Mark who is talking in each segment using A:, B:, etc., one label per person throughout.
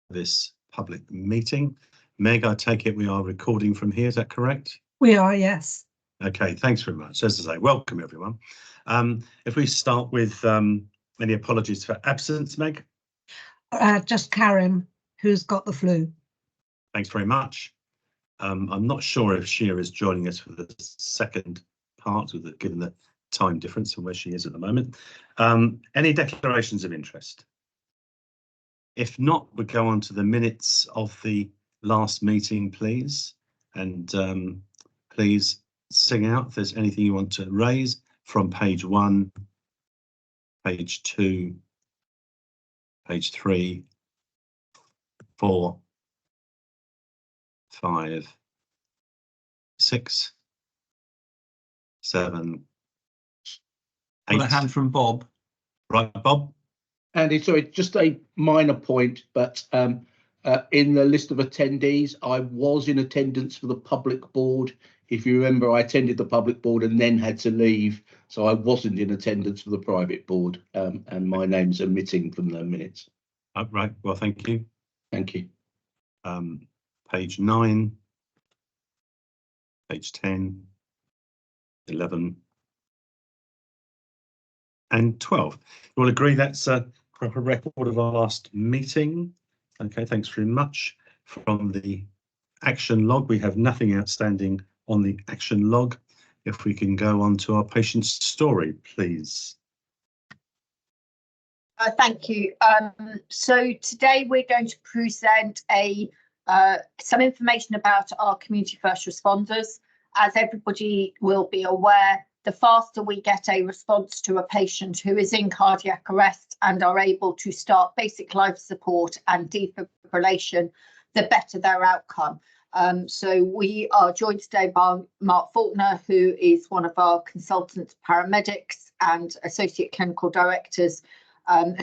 A: this public meeting. Meg, I take it we are recording from here, is that correct?
B: We are, yes.
A: Okay, thanks very much. As I say, welcome everyone. If we start with any apologies for absence, Meg?
B: Just Karen, who's got the flu.
A: Thanks very much. I'm not sure if Shia is joining us for the second part, given the time difference and where she is at the moment. Any declarations of interest? If not, we'll go on to the minutes of the last meeting, please. And please sing out if there's anything you want to raise from page 1, page 2, page 3, 4, 5, 6, 7, 8.
C: Got a hand from Bob.
A: Right, Bob?
D: Andy, sorry, just a minor point, but in the list of attendees, I was in attendance for the public board. If you remember, I attended the public board and then had to leave, so I wasn't in attendance for the private board, and my name's omitting from the minutes.
A: Right, well, thank you.
D: Thank you.
A: Page 9, page 10, 11, and 12. We'll agree that's a proper record of our last meeting. Okay, thanks very much. From the action log, we have nothing outstanding on the action log. If we can go on to our patient's story, please.
E: Thank you. So today we're going to present some information about our community first responders. As everybody will be aware, the faster we get a response to a patient who is in cardiac arrest and are able to start basic life support and defibrillation, the better their outcome. So we are joined today by Mark Faulkner, who is one of our consultant paramedics and associate clinical directors,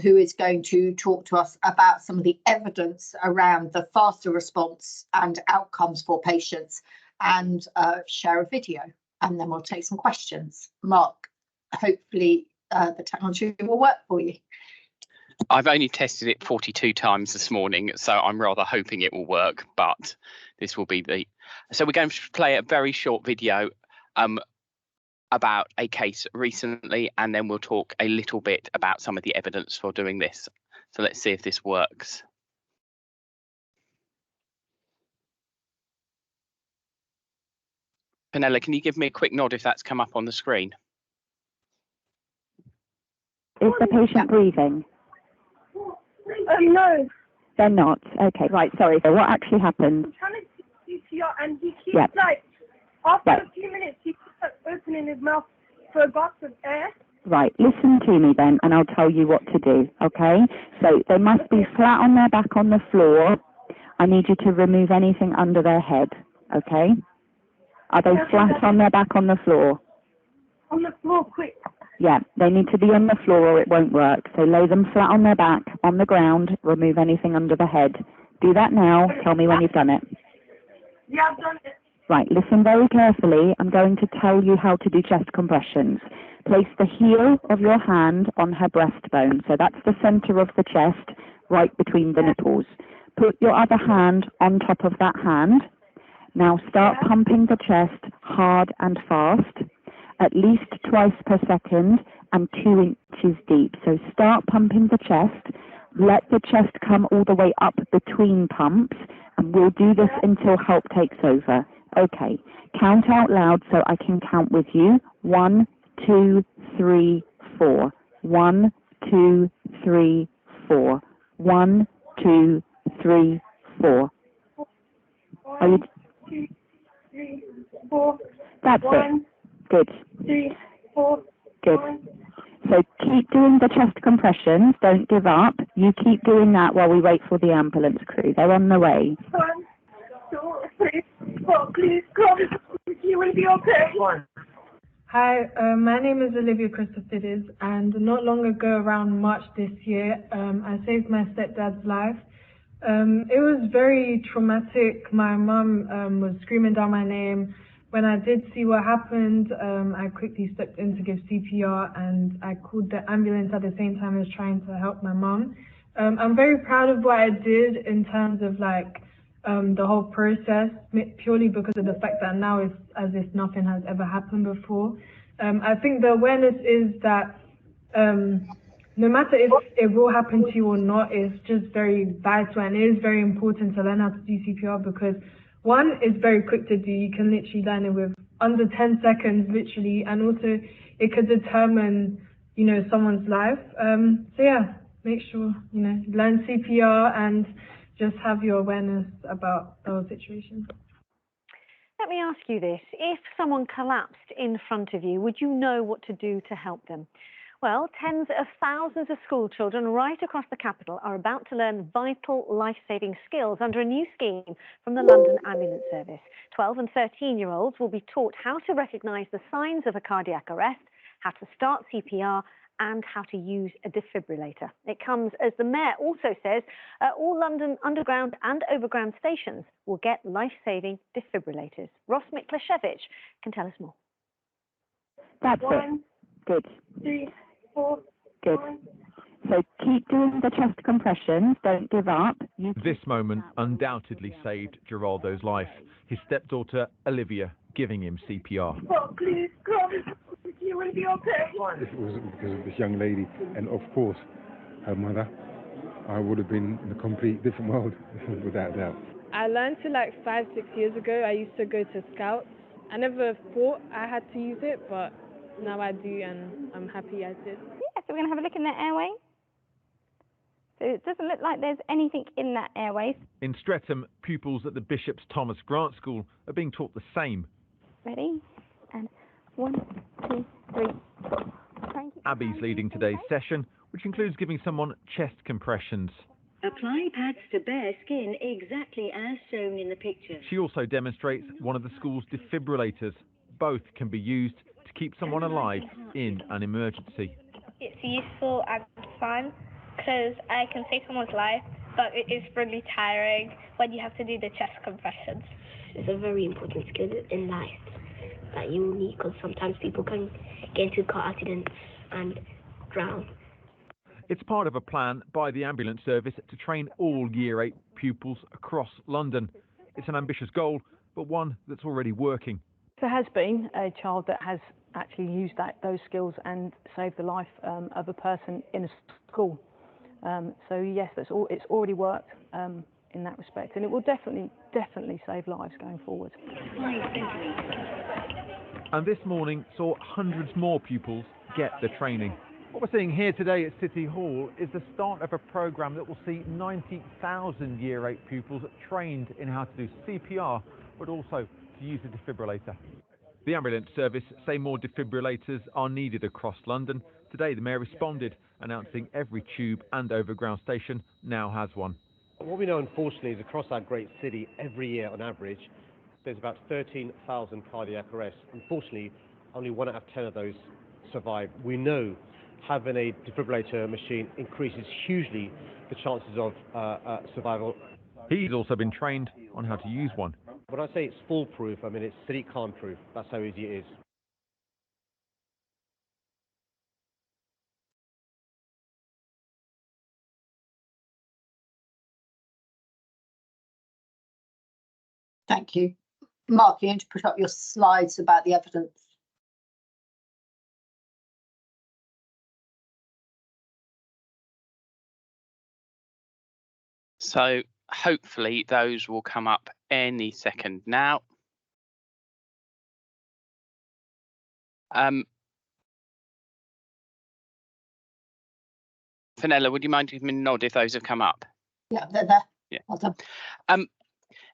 E: who is going to talk to us about some of the evidence around the faster response and outcomes for patients, and share a video, and then we'll take some questions. Mark, hopefully the technology will work for you.
F: I've only tested it 42 times this morning, so I'm rather hoping it will work, but this will be the... So we're going to play a very short video about a case recently, and then we'll talk a little bit about some of the evidence for doing this. So let's see if this works. Penella, can you give me a quick nod if that's come up on the screen?
G: Is the patient breathing?
H: No.
G: They're not. Okay, right, sorry. So what actually happened?
H: I'm trying to do CPR and he keeps
G: Yeah.
H: After
G: Right.
H: a few minutes, he keeps opening his mouth for a glass of air.
G: Right, listen to me then, and I'll tell you what to do, okay? So they must be flat on their back on the floor. I need you to remove anything under their head, okay? Are they flat on their back on the floor?
H: On the floor, quick.
G: Yeah, they need to be on the floor or it won't work. So lay them flat on their back, on the ground, remove anything under the head. Do that now, tell me when you've done it.
H: Yeah, I've done it.
G: Right, listen very carefully. I'm going to tell you how to do chest compressions. Place the heel of your hand on her breastbone. So that's the center of the chest, right between the nipples. Put your other hand on top of that hand. Now start pumping the chest hard and fast, at least twice per second and 2 inches deep. So start pumping the chest. Let the chest come all the way up between pumps, and we'll do this until help takes over. Okay, count out loud so I can count with you. 1, 2, 3, 4. 1, 2, 3, 4. 1, 2, 3, 4. Are you...
H: 2, 3, 4.
G: That's
H: 1,
G: it. Good.
H: 3, 4.
G: Good.
H: 1.
G: So keep doing the chest compressions. Don't give up. You keep doing that while we wait for the ambulance crew. They're on the way.
H: 1, 2, 3, 4. Please come. You will be okay.
I: Hi, my name is Olivia Christophidis, and not long ago, around March this year, I saved my stepdad's life. It was very traumatic. My mum was screaming down my name. When I did see what happened, I quickly stepped in to give CPR, and I called the ambulance at the same time as trying to help my mum. I'm very proud of what I did in terms of like the whole process, purely because of the fact that now it's as if nothing has ever happened before. I think the awareness is that no matter if it will happen to you or not, it's just very vital, and it is very important to learn how to do CPR because one, it's very quick to do. You can literally learn it with under 10 seconds, literally, and also it could determine, you know, someone's life. So yeah, make sure, you know, learn CPR and just have your awareness about those situations.
J: Let me ask you this. If someone collapsed in front of you, would you know what to do to help them? Well, tens of thousands of school children right across the capital are about to learn vital life-saving skills under a new scheme from the London Ambulance Service. 12 and 13-year-olds will be taught how to recognise the signs of a cardiac arrest, how to start CPR, and how to use a defibrillator. It comes as the Mayor also says all London underground and overground stations will get life-saving defibrillators. Ross Miklaszewicz can tell us more.
G: That's it. Good.
H: 3, 4.
G: Good. So keep doing the chest compressions. Don't give up.
K: This moment undoubtedly saved Geraldo's life. His stepdaughter, Olivia, giving him CPR.
H: Oh, please, come. You will be okay.
L: It was because of this young lady, and of course, her mother. I would have been in a complete different world, without doubt.
I: I learned it like 5, 6 years ago. I used to go to Scouts. I never thought I had to use it, but now I do, and I'm happy I did.
M: Yeah, so we're going to have a look in that airway. So it doesn't look like there's anything in that airway.
K: In Streatham, pupils at the Bishop's Thomas Grant School are being taught the same.
M: Ready? And 1, 2, 3, 4.
K: Abby's leading today's session, which includes giving someone chest compressions.
N: Apply pads to bare skin exactly as shown in the picture.
K: She also demonstrates one of the school's defibrillators. Both can be used to keep someone alive in an emergency.
O: It's useful and fun because I can save someone's life, but it is really tiring when you have to do the chest compressions.
P: It's a very important skill in life that you will need because sometimes people can get into car accidents and drown.
K: It's part of a plan by the ambulance service to train all Year 8 pupils across London. It's an ambitious goal, but one that's already working.
Q: There has been a child that has actually used those skills and saved the life of a person in a school. So yes, it's already worked in that respect, and it will definitely save lives going forward.
K: And this morning saw hundreds more pupils get the training. What we're seeing here today at City Hall is the start of a programme that will see 90,000 Year 8 pupils trained in how to do CPR, but also to use a defibrillator. The ambulance service say more defibrillators are needed across London. Today the Mayor responded, announcing every tube and overground station now has one.
R: What we know, unfortunately, is across our great city, every year on average, there's about 13,000 cardiac arrests. Unfortunately, only 1 out of 10 of those survive. We know having a defibrillator machine increases hugely the chances of survival.
K: He's also been trained on how to use one.
R: When I say it's foolproof, I mean it's city can't proof. That's how easy it is.
E: Thank you. Mark, you need to put up your slides about the evidence.
F: So hopefully those will come up any second now. Fenella, would you mind giving me a nod if those have come up?
E: Yeah, they're there.
F: Yeah.
E: Well done.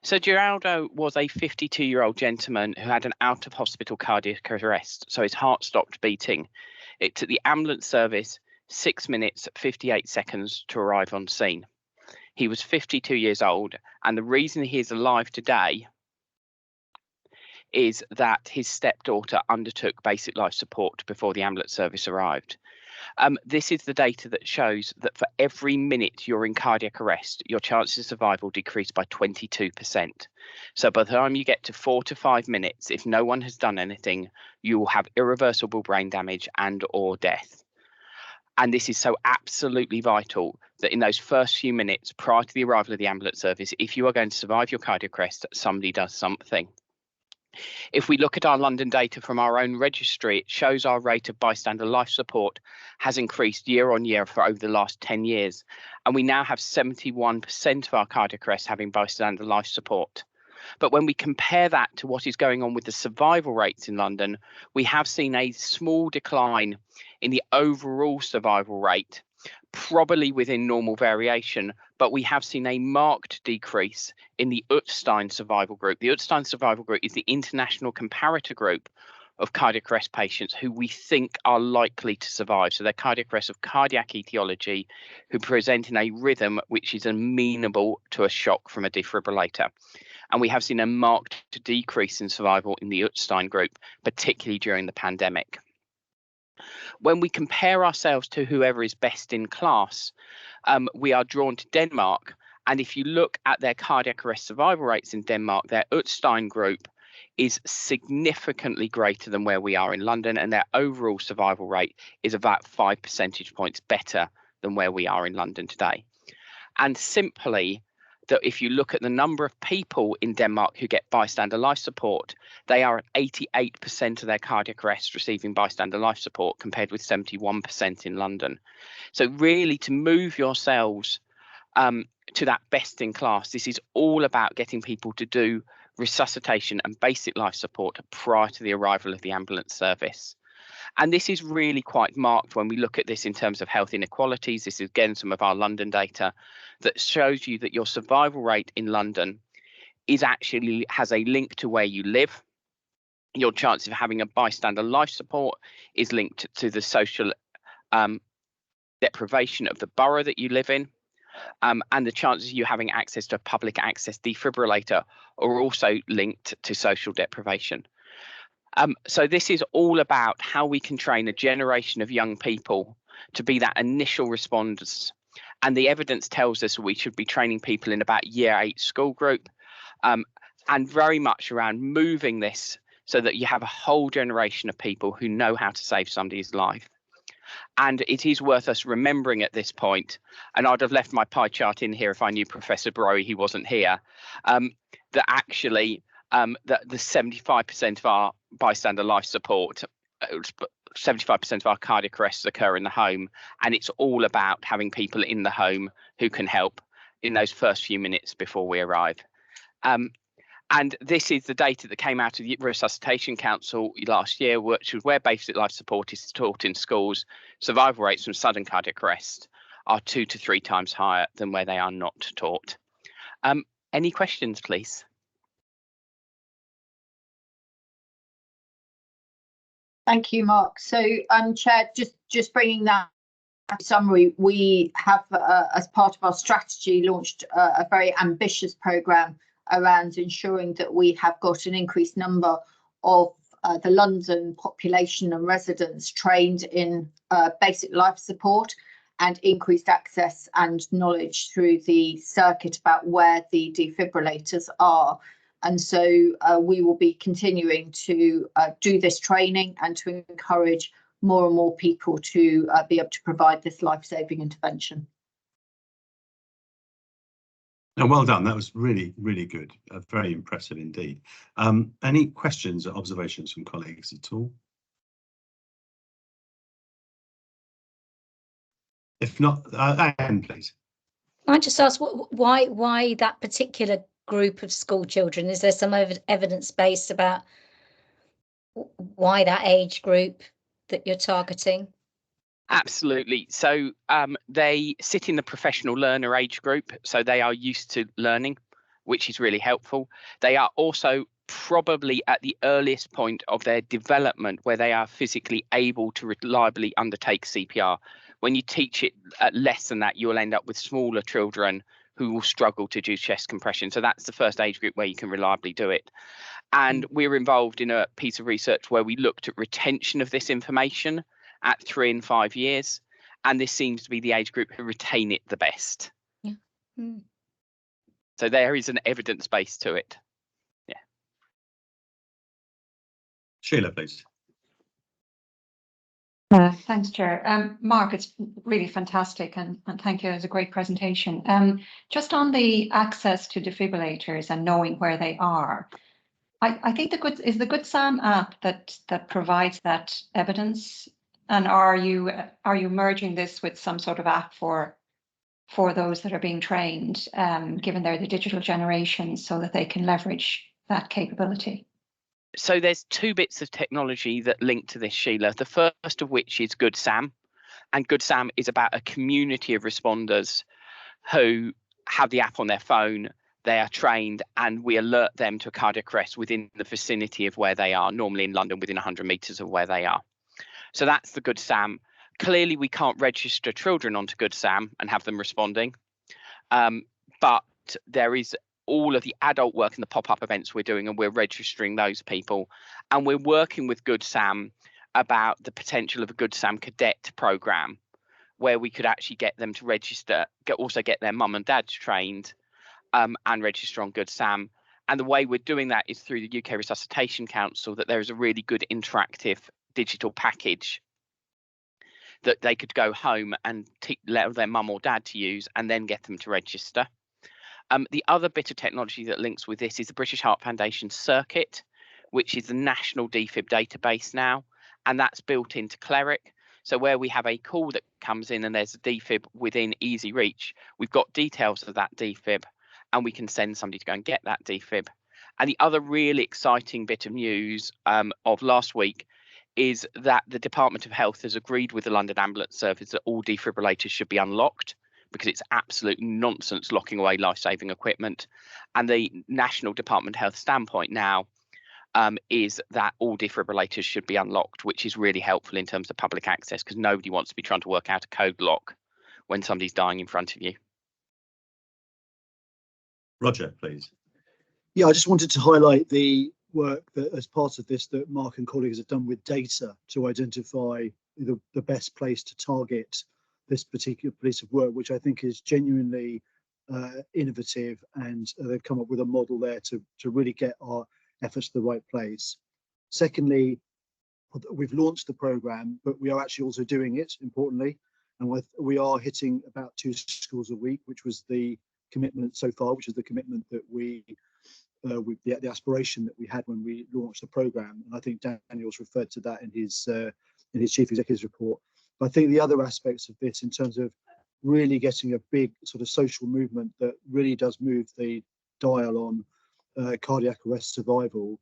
F: So Geraldo was a 52-year-old gentleman who had an out-of-hospital cardiac arrest, so his heart stopped beating. It took the ambulance service 6 minutes, 58 seconds to arrive on scene. He was 52 years old, and the reason he is alive today is that his stepdaughter undertook basic life support before the ambulance service arrived. This is the data that shows that for every minute you're in cardiac arrest, your chances of survival decrease by 22%. So by the time you get to 4 to 5 minutes, if no one has done anything, you will have irreversible brain damage and or death. And this is so absolutely vital that in those first few minutes prior to the arrival of the ambulance service, if you are going to survive your cardiac arrest, somebody does something. If we look at our London data from our own registry, it shows our rate of bystander life support has increased year on year for over the last 10 years. And we now have 71% of our cardiac arrests having bystander life support. But when we compare that to what is going on with the survival rates in London, we have seen a small decline in the overall survival rate, probably within normal variation, but we have seen a marked decrease in the Utstein survival group. The Utstein survival group is the international comparator group of cardiac arrest patients who we think are likely to survive. So they're cardiac arrests of cardiac etiology who present in a rhythm which is amenable to a shock from a defibrillator. And we have seen a marked decrease in survival in the Utstein group, particularly during the pandemic. When we compare ourselves to whoever is best in class, we are drawn to Denmark. And if you look at their cardiac arrest survival rates in Denmark, their Utstein group is significantly greater than where we are in London, and their overall survival rate is about 5 percentage points better than where we are in London today. And simply, that if you look at the number of people in Denmark who get bystander life support, they are at 88% of their cardiac arrests receiving bystander life support compared with 71% in London. So really, to move yourselves to that best in class, this is all about getting people to do resuscitation and basic life support prior to the arrival of the ambulance service. And this is really quite marked when we look at this in terms of health inequalities. This is again some of our London data that shows you that your survival rate in London is actually has a link to where you live. Your chance of having a bystander life support is linked to the social deprivation of the borough that you live in. And the chances of you having access to a public access defibrillator are also linked to social deprivation. So this is all about how we can train a generation of young people to be that initial responders. And the evidence tells us we should be training people in about year 8 school group, and very much around moving this so that you have a whole generation of people who know how to save somebody's life. And it is worth us remembering at this point, and I'd have left my pie chart in here if I knew Professor Broe, he wasn't here, that actually that the 75% of our bystander life support, 75% of our cardiac arrests occur in the home, and it's all about having people in the home who can help in those first few minutes before we arrive. And this is the data that came out of the Resuscitation Council last year, which was where basic life support is taught in schools. Survival rates from sudden cardiac arrest are 2 to 3 times higher than where they are not taught. Any questions, please?
E: Thank you, Mark. So, Chair, just bringing that summary, we have, as part of our strategy, launched a very ambitious programme around ensuring that we have got an increased number of the London population and residents trained in basic life support and increased access and knowledge through the circuit about where the defibrillators are. And so we will be continuing to do this training and to encourage more and more people to be able to provide this life-saving intervention.
A: No, well done. That was really, really good. Very impressive indeed. Any questions or observations from colleagues at all? If not, Anne, please.
S: I just ask why that particular group of school children? Is there some evidence base about why that age group that you're targeting?
F: Absolutely. So they sit in the professional learner age group, so they are used to learning, which is really helpful. They are also probably at the earliest point of their development where they are physically able to reliably undertake CPR. When you teach it at less than that, you'll end up with smaller children who will struggle to do chest compression. So that's the first age group where you can reliably do it. And we're involved in a piece of research where we looked at retention of this information at 3 and 5 years. And this seems to be the age group who retain it the best.
S: Yeah. Mm.
F: So there is an evidence base to it. Yeah.
A: Sheila, please.
T: Thanks, Chair. Mark, it's really fantastic, and thank you. It was a great presentation. Just on the access to defibrillators and knowing where they are, I think the Good Sam app that provides that evidence, and are you merging this with some sort of app for those that are being trained, given they're the digital generation, so that they can leverage that capability?
F: So there's two bits of technology that link to this, Sheila. The first of which is Good Sam, and Good Sam is about a community of responders who have the app on their phone. They are trained, and we alert them to a cardiac arrest within the vicinity of where they are, normally in London, within 100 metres of where they are. So that's the Good Sam. Clearly, we can't register children onto Good Sam and have them responding, but there is all of the adult work and the pop-up events we're doing, and we're registering those people, and we're working with Good Sam about the potential of a Good Sam cadet program, where we could actually get them to register, also get their mum and dad trained, and register on Good Sam. And the way we're doing that is through the UK Resuscitation Council, that there is a really good interactive digital package that they could go home and let their mum or dad to use, and then get them to register. The other bit of technology that links with this is the British Heart Foundation Circuit, which is the national defib database now, and that's built into Cleric. So where we have a call that comes in and there's a defib within easy reach, we've got details of that defib, and we can send somebody to go and get that defib. And the other really exciting bit of news of last week is that the Department of Health has agreed with the London Ambulance Service that all defibrillators should be unlocked, because it's absolute nonsense locking away life-saving equipment. And the National Department of Health standpoint now is that all defibrillators should be unlocked, which is really helpful in terms of public access, because nobody wants to be trying to work out a code lock when somebody's dying in front of you.
A: Roger, please.
U: Yeah, I just wanted to highlight the work that, as part of this, that Mark and colleagues have done with data to identify the best place to target this particular piece of work, which I think is genuinely innovative, and they've come up with a model there to really get our efforts to the right place. Secondly, we've launched the programme, but we are actually also doing it, importantly, and we are hitting about 2 schools a week, which was the commitment so far, which is the commitment that the aspiration that we had when we launched the programme. And I think Daniel's referred to that in his chief executive's report. But I think the other aspects of this, in terms of really getting a big sort of social movement that really does move the dial on cardiac arrest survival,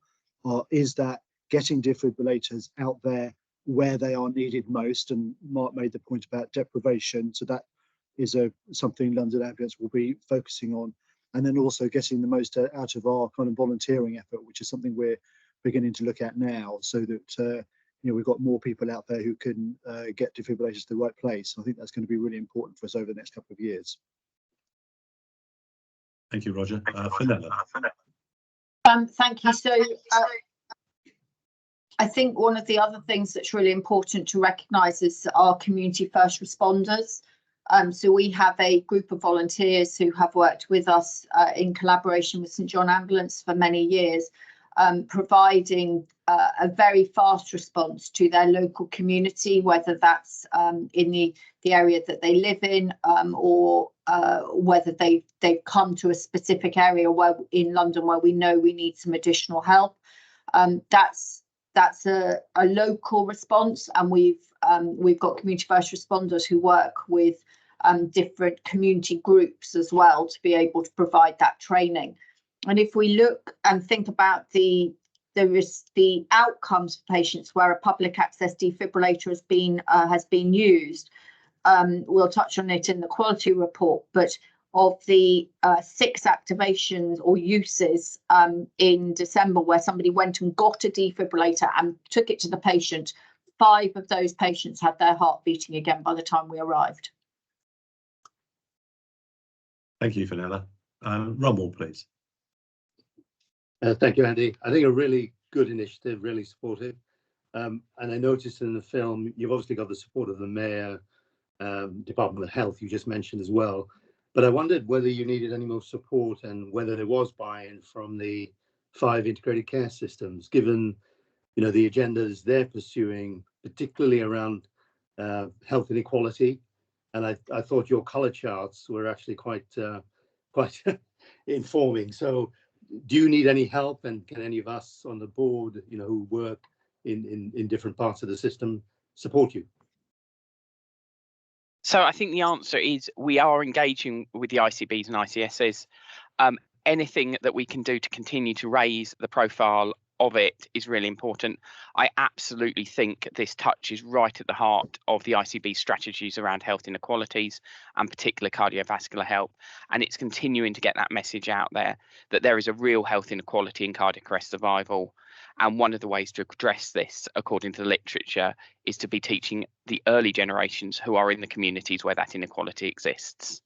U: is that getting defibrillators out there where they are needed most. And Mark made the point about deprivation, so that is something London Ambulance will be focusing on. And then also getting the most out of our kind of volunteering effort, which is something we're beginning to look at now, so that we've got more people out there who can get defibrillators to the right place. I think that's going to be really important for us over the next couple of years.
A: Thank you, Roger. Fenella.
E: Thank you. So I think one of the other things that's really important to recognise is our community first responders. So we have a group of volunteers who have worked with us in collaboration with St John Ambulance for many years, providing a very fast response to their local community, whether that's in the area that they live in, or whether they've come to a specific area in London where we know we need some additional help. That's a local response, and we've got community first responders who work with different community groups as well to be able to provide that training. And if we look and think about the outcomes for patients where a public access defibrillator has been used, we'll touch on it in the quality report, but of the 6 activations or uses in December where somebody went and got a defibrillator and took it to the patient, 5 of those patients had their heart beating again by the time we arrived.
A: Thank you, Fenella. Rumble, please.
V: Thank you, Andy. I think a really good initiative, really supportive. And I noticed in the film, you've obviously got the support of the Mayor, Department of Health, you just mentioned as well. But I wondered whether you needed any more support and whether there was buy-in from the 5 integrated care systems, given the agendas they're pursuing, particularly around health inequality, and I thought your colour charts were actually quite informing. So, do you need any help, and can any of us on the board, who work in different parts of the system, support you?
F: So I think the answer is we are engaging with the ICBs and ICSs. Anything that we can do to continue to raise the profile of it is really important. I absolutely think this touches right at the heart of the ICB strategies around health inequalities and particular cardiovascular health. And it's continuing to get that message out there that there is a real health inequality in cardiac arrest survival. And one of the ways to address this, according to the literature, is to be teaching the early generations who are in the communities where that inequality exists.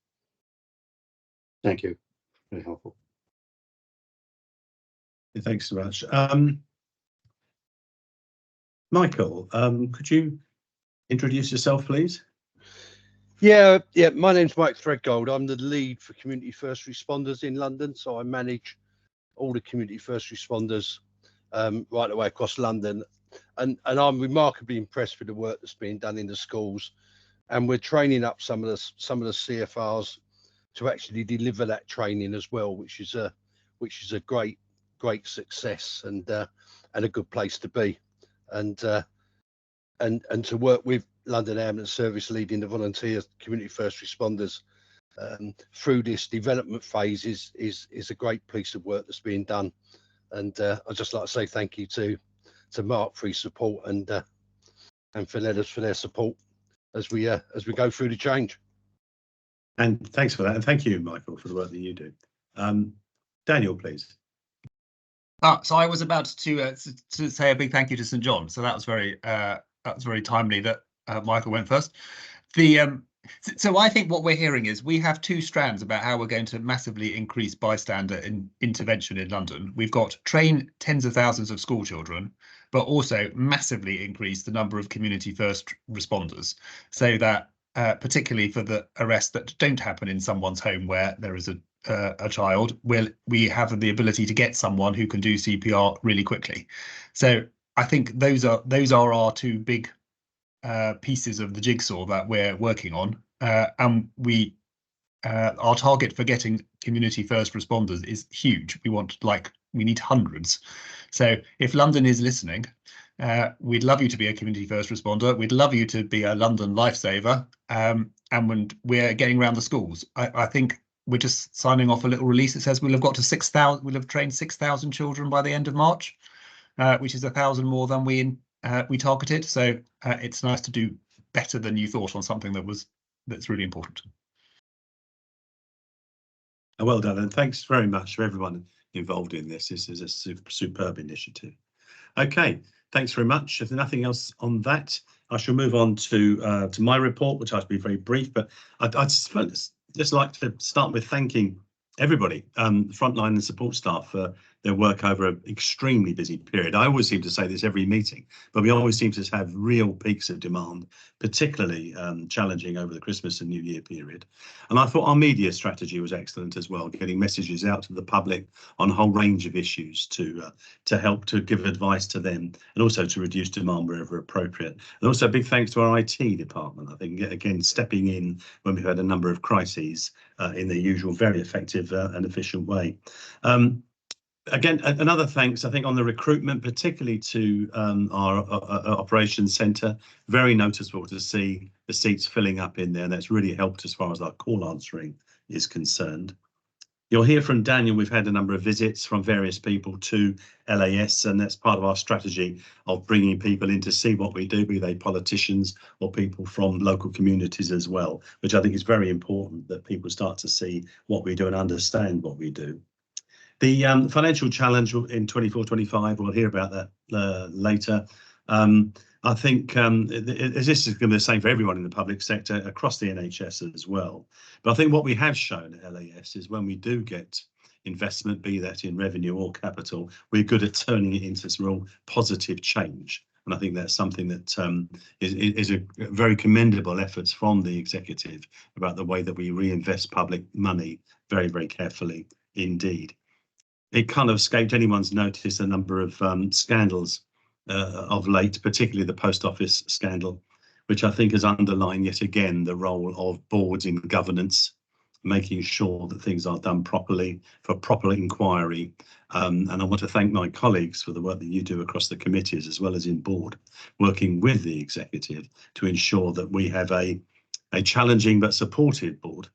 V: Thank you. Very helpful.
A: Thanks so much. Michael, could you introduce yourself, please?
B: Yeah, my name's Mike Threadgold. I'm the lead for Community First Responders in London, so I manage all the Community First Responders right away across London, and I'm remarkably impressed with the work that's being done in the schools, and we're training up some of the CFRs to actually deliver that training as well, which is a great success and a good place to be, and to work with London Ambulance Service leading the volunteer Community First Responders through this development phase is a great piece of work that's being done. And I'd just like to say thank you to Mark for his support and for letters for their support as we go through the change.
A: And thanks for that, and thank you, Michael, for the work that you do. Daniel, please.
C: So I was about to say a big thank you to St John. So that was very timely that Michael went first. So I think what we're hearing is we have two strands about how we're going to massively increase bystander intervention in London. We've got train tens of thousands of school children, but also massively increase the number of community first responders, so that particularly for the arrests that don't happen in someone's home where there is a child, we have the ability to get someone who can do CPR really quickly. So I think those are our two big pieces of the jigsaw that we're working on, and our target for getting community first responders is huge. We need hundreds. So if London is listening, we'd love you to be a community first responder. We'd love you to be a London lifesaver. And when we're getting around the schools, I think we're just signing off a little release that says we'll have got to 6,000. We'll have trained 6,000 children by the end of March, which is 1,000 more than we targeted. So it's nice to do better than you thought on something that's really important.
A: Well done, and thanks very much for everyone involved in this. This is a superb initiative. Okay, thanks very much. If there's nothing else on that, I shall move on to my report, which I'll be very brief. But I'd just like to start with thanking everybody, frontline and support staff, for their work over an extremely busy period. I always seem to say this every meeting, but we always seem to have real peaks of demand, particularly challenging over the Christmas and New Year period. And I thought our media strategy was excellent as well, getting messages out to the public on a whole range of issues to help to give advice to them, and also to reduce demand wherever appropriate. And also a big thanks to our IT department, I think, again, stepping in when we've had a number of crises in the usual very effective and efficient way. Again, another thanks, I think, on the recruitment, particularly to our operations centre. Very noticeable to see the seats filling up in there. That's really helped as far as our call answering is concerned. You'll hear from Daniel, we've had a number of visits from various people to LAS, and that's part of our strategy of bringing people in to see what we do, be they politicians or people from local communities as well, which I think is very important, that people start to see what we do and understand what we do. The financial challenge in 24-25, we'll hear about that later. I think this is going to be the same for everyone in the public sector across the NHS as well. But I think what we have shown at LAS is when we do get investment, be that in revenue or capital, we're good at turning it into some real positive change. And I think that's something that is a very commendable efforts from the executive about the way that we reinvest public money very, very carefully indeed. It kind of escaped anyone's notice a number of scandals of late, particularly the post office scandal, which I think has underlined yet again the role of boards in governance, making sure that things are done properly for proper inquiry. And I want to thank my colleagues for the work that you do across the committees as well as in board, working with the executive to ensure that we have a challenging but supportive board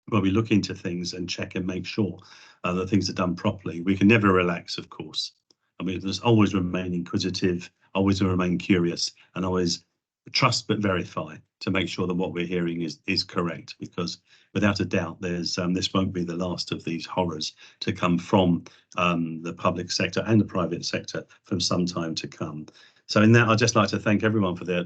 A: where we look into things and check and make sure that things are done properly. We can never relax, of course. I mean, there's always remain inquisitive, always remain curious, and always trust but verify to make sure that what we're hearing is correct, because without a doubt there's this won't be the last of these horrors to come from the public sector and the private sector from some time to come. So in that, I'd just like to thank everyone for their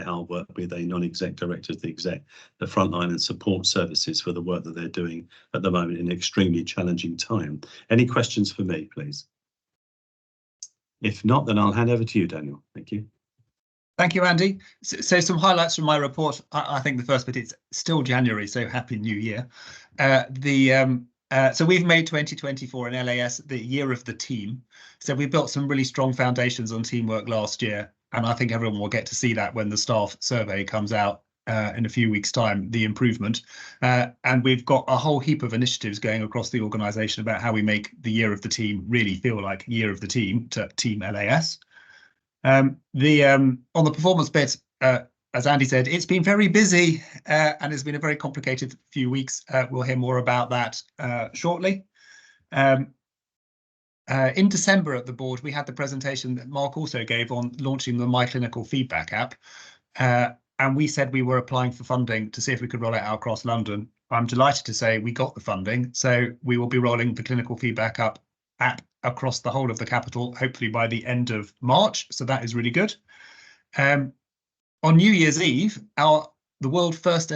A: hard work, be they non-exec directors, the exec, the frontline and support services for the work that they're doing at the moment in an extremely challenging time. Any questions for me, please? If not, then I'll hand over to you, Daniel. Thank you.
C: Thank you, Andy. So some highlights from my report. I think the first bit, it's still January, so Happy New Year. So we've made 2024 in LAS the year of the team. So we built some really strong foundations on teamwork last year, and I think everyone will get to see that when the staff survey comes out in a few weeks' time, the improvement. And we've got a whole heap of initiatives going across the organisation about how we make the year of the team really feel like year of the team to Team LAS. On the performance bit, as Andy said, it's been very busy and it's been a very complicated few weeks. We'll hear more about that shortly. In December at the board, we had the presentation that Mark also gave on launching the My Clinical Feedback app. And we said we were applying for funding to see if we could roll it out across London. I'm delighted to say we got the funding, so we will be rolling the Clinical Feedback app across the whole of the capital, hopefully by the end of March. So that is really good. On New Year's Eve, the world's first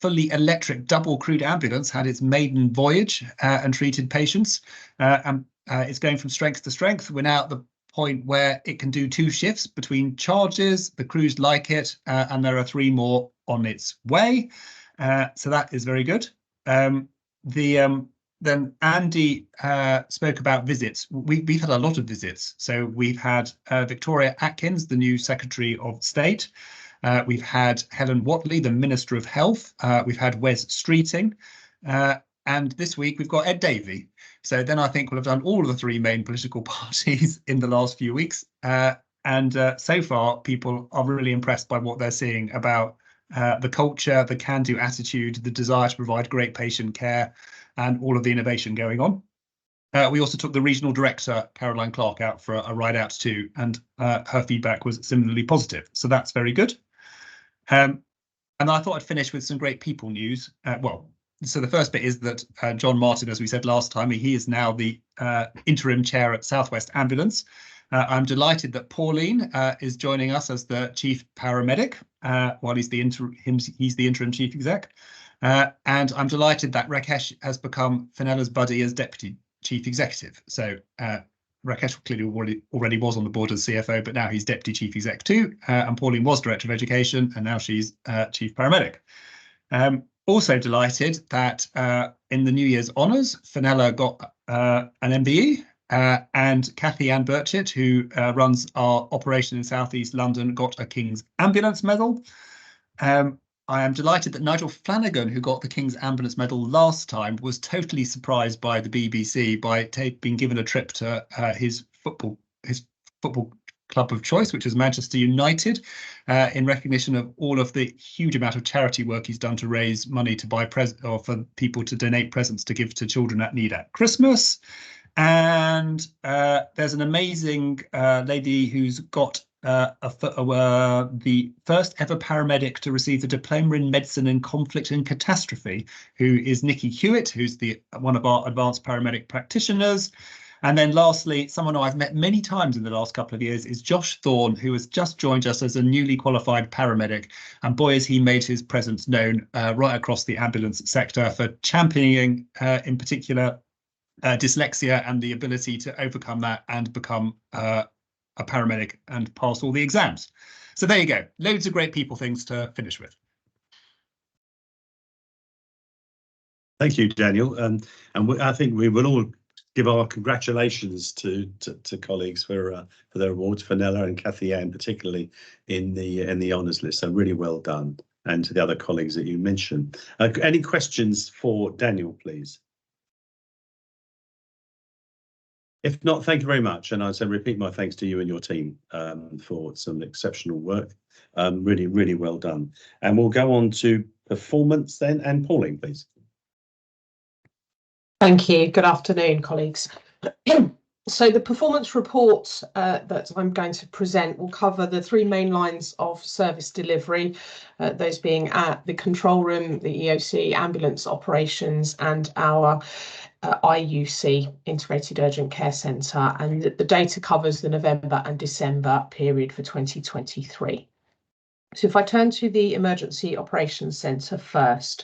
C: fully electric double crewed ambulance had its maiden voyage and treated patients. It's going from strength to strength. We're now at the point where it can do 2 shifts between charges. The crews like it, and there are 3 more on its way. So that is very good. Then Andy spoke about visits. We've had a lot of visits. So we've had Victoria Atkins, the new Secretary of State. We've had Helen Whatley, the Minister of Health. We've had Wes Streeting. And this week we've got Ed Davey. So then I think we'll have done all of the 3 main political parties in the last few weeks. And so far, people are really impressed by what they're seeing about the culture, the can-do attitude, the desire to provide great patient care, and all of the innovation going on. We also took the regional director, Caroline Clark, out for a ride out too, and her feedback was similarly positive. So that's very good. And I thought I'd finish with some great people news. So the first bit is that John Martin, as we said last time, he is now the interim chair at Southwest Ambulance. I'm delighted that Pauline is joining us as the chief paramedic while he's the interim chief exec. And I'm delighted that Rakesh has become Fenella's buddy as deputy chief executive. So Rakesh clearly already was on the board as CFO, but now he's deputy chief exec too. And Pauline was director of education, and now she's chief paramedic. Also delighted that in the New Year's honours, Fenella got an MBE, and Kathy Ann Burchett, who runs our operation in South East London, got a King's Ambulance Medal. I am delighted that Nigel Flanagan, who got the King's Ambulance Medal last time, was totally surprised by the BBC by being given a trip to his football club of choice, which is Manchester United, in recognition of all of the huge amount of charity work he's done to raise money to buy or for people to donate presents to give to children at need at Christmas. And there's an amazing lady who's got the first ever paramedic to receive the Diploma in Medicine in Conflict and Catastrophe, who is Nikki Hewitt, who's one of our advanced paramedic practitioners. And then lastly, someone who I've met many times in the last couple of years is Josh Thorne, who has just joined us as a newly qualified paramedic. And boy, has he made his presence known right across the ambulance sector for championing, in particular, dyslexia and the ability to overcome that and become a paramedic and pass all the exams. So there you go. Loads of great people things to finish with.
A: Thank you, Daniel. I think we will all give our congratulations to colleagues for their awards, for Nella and Kathy Ann, particularly in the honours list. So really well done, and to the other colleagues that you mentioned. Any questions for Daniel, please? If not, thank you very much, and I say repeat my thanks to you and your team for some exceptional work. Really, really well done. And we'll go on to performance then, and Pauline, please.
D: Thank you. Good afternoon, colleagues. So the performance report that I'm going to present will cover the three main lines of service delivery, those being at the control room, the EOC, ambulance operations, and our IUC, Integrated Urgent Care Centre, and the data covers the November and December period for 2023. So if I turn to the Emergency Operations Centre first,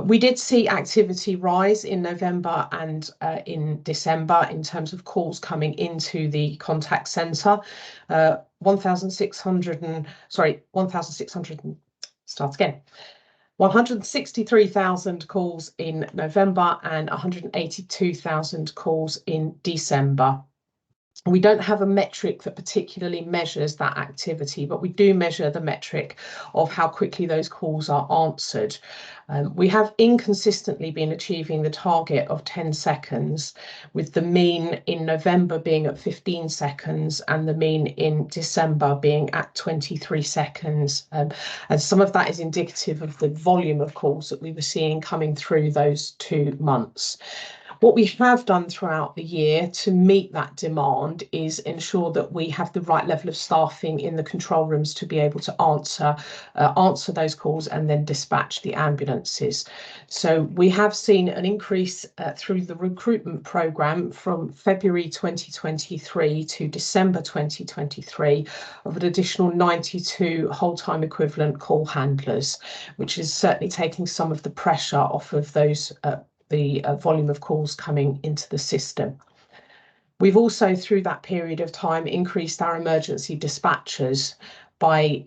D: we did see activity rise in November and in December in terms of calls coming into the contact centre. 163,000 calls in November and 182,000 calls in December. We don't have a metric that particularly measures that activity, but we do measure the metric of how quickly those calls are answered. We have inconsistently been achieving the target of 10 seconds, with the mean in November being at 15 seconds and the mean in December being at 23 seconds. And some of that is indicative of the volume of calls that we were seeing coming through those 2 months. What we have done throughout the year to meet that demand is ensure that we have the right level of staffing in the control rooms to be able to answer those calls and then dispatch the ambulances. So we have seen an increase through the recruitment programme from February 2023 to December 2023 of an additional 92 whole-time equivalent call handlers, which is certainly taking some of the pressure off of those the volume of calls coming into the system. We've also, through that period of time, increased our emergency dispatchers by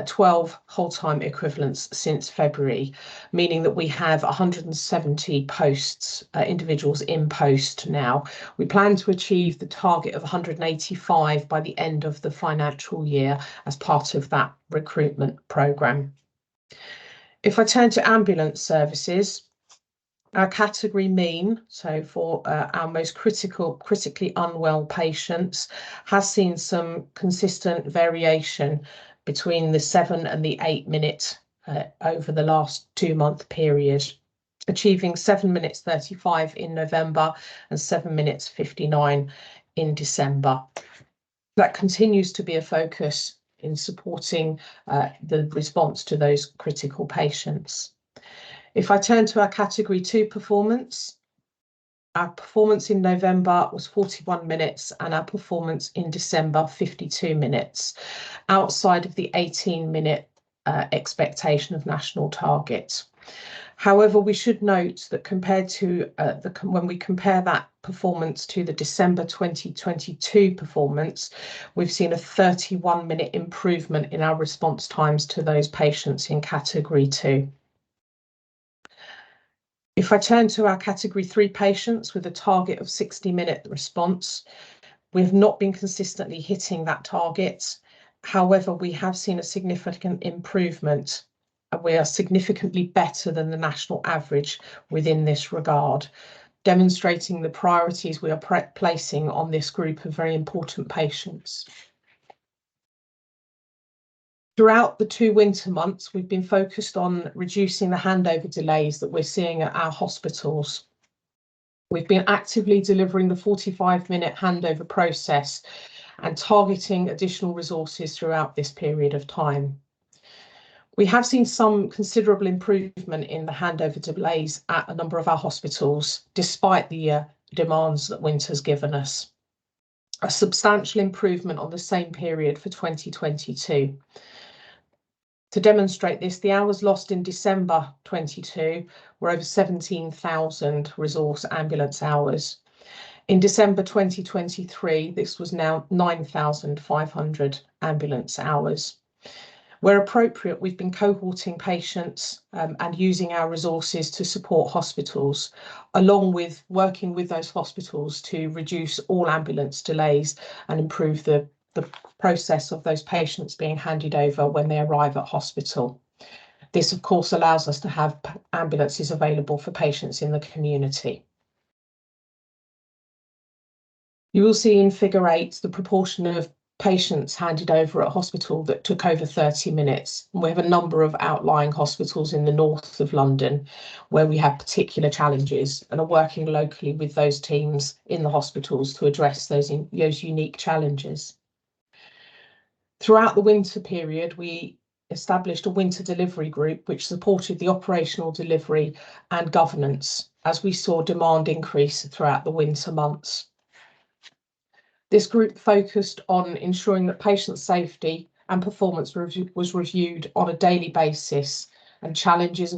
D: 12 whole-time equivalents since February, meaning that we have 170 posts, individuals in post now. We plan to achieve the target of 185 by the end of the financial year as part of that recruitment programme. If I turn to ambulance services, our category mean, so for our most critically unwell patients, has seen some consistent variation between the 7 and the 8 minute over the last 2-month period, achieving 7 minutes 35 in November and 7 minutes 59 in December. That continues to be a focus in supporting the response to those critical patients. If I turn to our category 2 performance, our performance in November was 41 minutes and our performance in December 52 minutes, outside of the 18-minute expectation of national target. However, we should note that compared to when we compare that performance to the December 2022 performance, we've seen a 31-minute improvement in our response times to those patients in category 2. If I turn to our category 3 patients with a target of 60-minute response, we have not been consistently hitting that target. However, we have seen a significant improvement, and we are significantly better than the national average within this regard, demonstrating the priorities we are placing on this group of very important patients. Throughout the 2 winter months, we've been focused on reducing the handover delays that we're seeing at our hospitals. We've been actively delivering the 45-minute handover process and targeting additional resources throughout this period of time. We have seen some considerable improvement in the handover delays at a number of our hospitals, despite the demands that winter's given us. A substantial improvement on the same period for 2022. To demonstrate this, the hours lost in December 22 were over 17,000 resource ambulance hours. In December 2023, this was now 9,500 ambulance hours. Where appropriate, we've been cohorting patients and using our resources to support hospitals, along with working with those hospitals to reduce all ambulance delays and improve the process of those patients being handed over when they arrive at hospital. This, of course, allows us to have ambulances available for patients in the community. You will see in figure 8 the proportion of patients handed over at hospital that took over 30 minutes. And we have a number of outlying hospitals in the north of London where we have particular challenges and are working locally with those teams in the hospitals to address those unique challenges. Throughout the winter period, we established a winter delivery group which supported the operational delivery and governance as we saw demand increase throughout the winter months. This group focused on ensuring that patient safety and performance was reviewed on a daily basis and challenges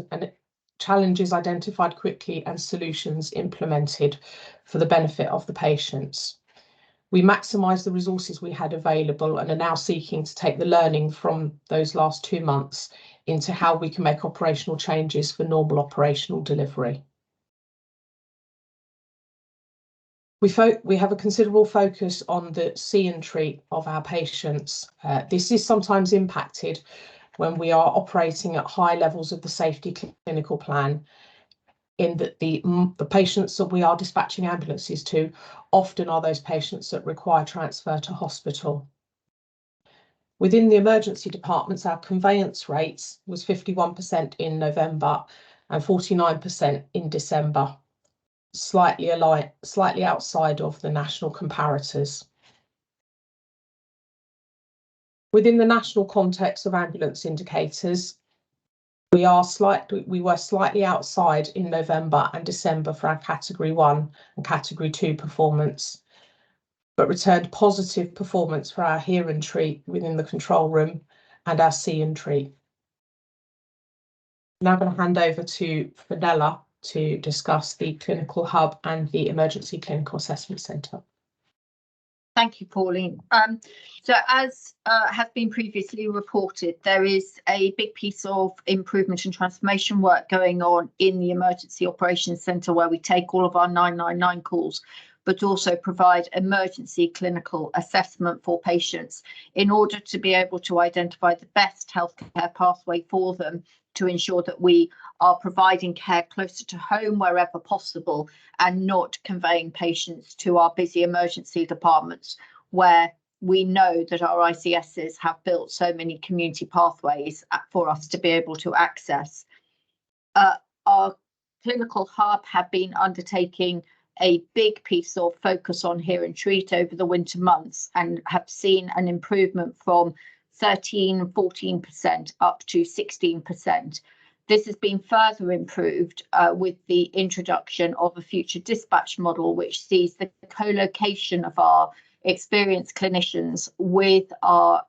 D: identified quickly and solutions implemented for the benefit of the patients. We maximised the resources we had available and are now seeking to take the learning from those last 2 months into how we can make operational changes for normal operational delivery. We have a considerable focus on the see and treat of our patients. This is sometimes impacted when we are operating at high levels of the safety clinical plan, in that the patients that we are dispatching ambulances to often are those patients that require transfer to hospital. Within the emergency departments, our conveyance rates was 51% in November and 49% in December. Slightly outside of the national comparators. Within the national context of ambulance indicators, we were slightly outside in November and December for our Category 1 and Category 2 performance, but returned positive performance for our hear and treat within the control room and our see and treat. Now I'm going to hand over to Fenella to discuss the clinical hub and the emergency clinical assessment centre.
E: Thank you, Pauline. So as has been previously reported, there is a big piece of improvement and transformation work going on in the Emergency Operations Centre, where we take all of our 999 calls, but also provide emergency clinical assessment for patients in order to be able to identify the best healthcare pathway for them, to ensure that we are providing care closer to home wherever possible and not conveying patients to our busy emergency departments, where we know that our ICSs have built so many community pathways for us to be able to access. Our clinical hub have been undertaking a big piece of focus on hear and treat over the winter months and have seen an improvement from 14% up to 16%. This has been further improved with the introduction of a future dispatch model, which sees the co-location of our experienced clinicians with our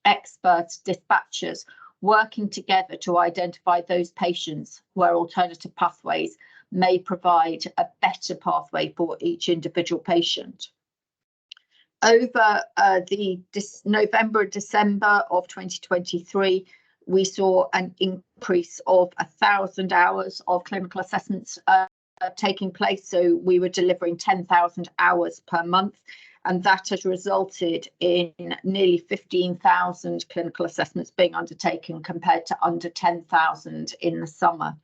E: expert dispatchers working together to identify those patients where alternative pathways may provide a better pathway for each individual patient. Over the November and December of 2023, we saw an increase of 1,000 hours of clinical assessments taking place. So we were delivering 10,000 hours per month, and that has resulted in nearly 15,000 clinical assessments being undertaken compared to under 10,000 in the summer.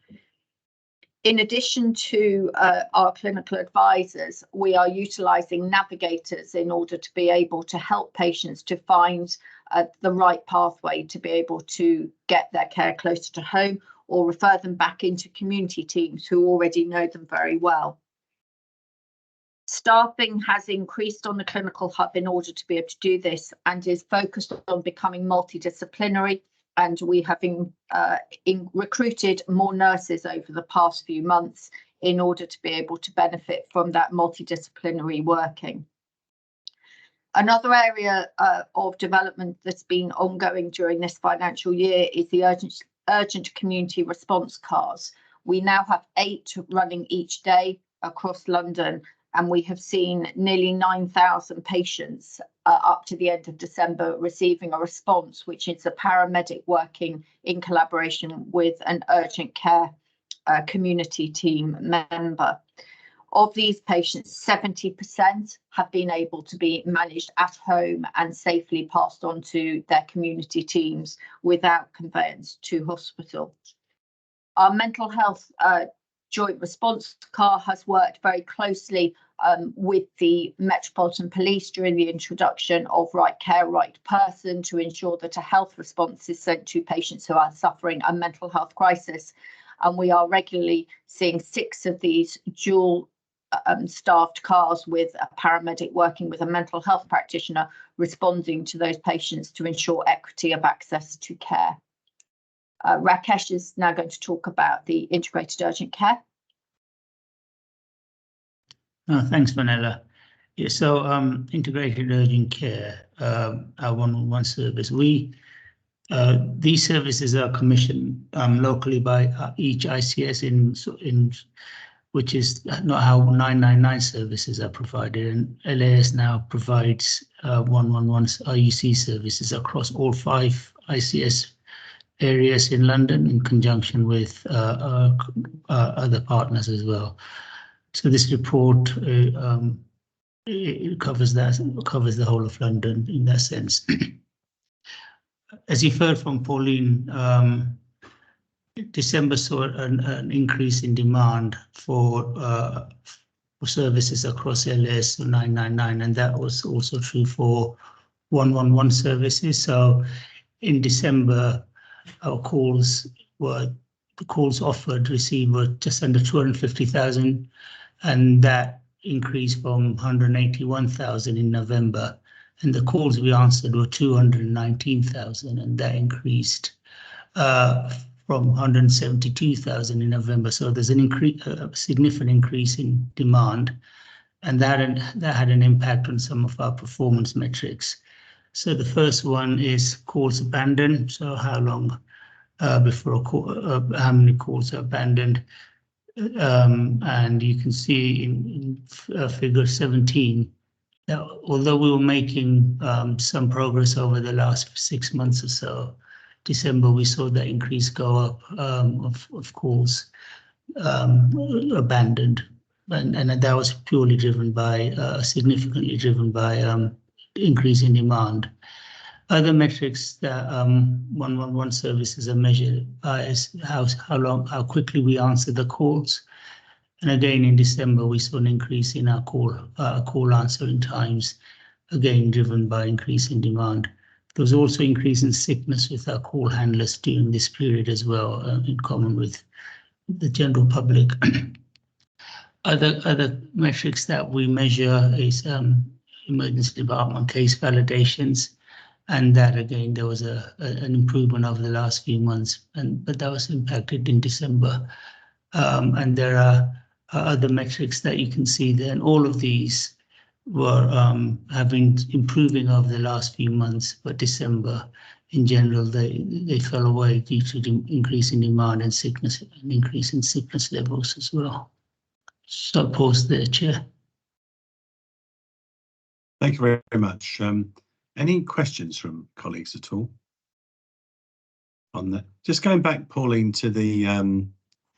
E: In addition to our clinical advisors, we are utilising navigators in order to be able to help patients to find the right pathway to be able to get their care closer to home or refer them back into community teams who already know them very well. Staffing has increased on the clinical hub in order to be able to do this and is focused on becoming multidisciplinary. And we have recruited more nurses over the past few months in order to be able to benefit from that multidisciplinary working. Another area of development that's been ongoing during this financial year is the urgent community response cars. We now have 8 running each day across London, and we have seen nearly 9,000 patients up to the end of December receiving a response, which is a paramedic working in collaboration with an urgent care community team member. Of these patients, 70% have been able to be managed at home and safely passed on to their community teams without conveyance to hospital. Our mental health joint response car has worked very closely with the Metropolitan Police during the introduction of Right Care, Right Person to ensure that a health response is sent to patients who are suffering a mental health crisis. And we are regularly seeing 6 of these dual staffed cars with a paramedic working with a mental health practitioner responding to those patients to ensure equity of access to care. Rakesh is now going to talk about the integrated urgent care.
G: Thanks, Manella. Yeah, so integrated urgent care, our 111 service. These services are commissioned locally by each ICS in which is not how 999 services are provided, and LAS now provides 111 IUC services across all 5 ICS areas in London in conjunction with other partners as well. So this report it covers the whole of London in that sense. As you've heard from Pauline, December saw an increase in demand for services across LS 999, and that was also true for 111 services. So in December, our calls received were just under 250,000, and that increased from 181,000 in November. And the calls we answered were 219,000, and that increased from 172,000 in November. So there's a significant increase in demand, and that had an impact on some of our performance metrics. So the first one is calls abandoned. So how long before a call, how many calls are abandoned, and you can see in figure 17 that although we were making some progress over the last 6 months or so, December we saw that increase go up of calls abandoned, and that was purely driven by significantly driven by increase in demand. Other metrics that 111 services are measured by is how quickly we answer the calls. And again, in December, we saw an increase in our call answering times, again driven by increase in demand. There was also increase in sickness with our call handlers during this period as well, in common with the general public. Other metrics that we measure is emergency department case validations, and that again there was an improvement over the last few months, but that was impacted in December. And there are other metrics that you can see there, and all of these were have been improving over the last few months, but December in general they fell away due to the increase in demand and sickness, and increase in sickness levels as well. So I'll pause there, Chair.
A: Thank you very much. Any questions from colleagues at all on that? Just going back, Pauline, to the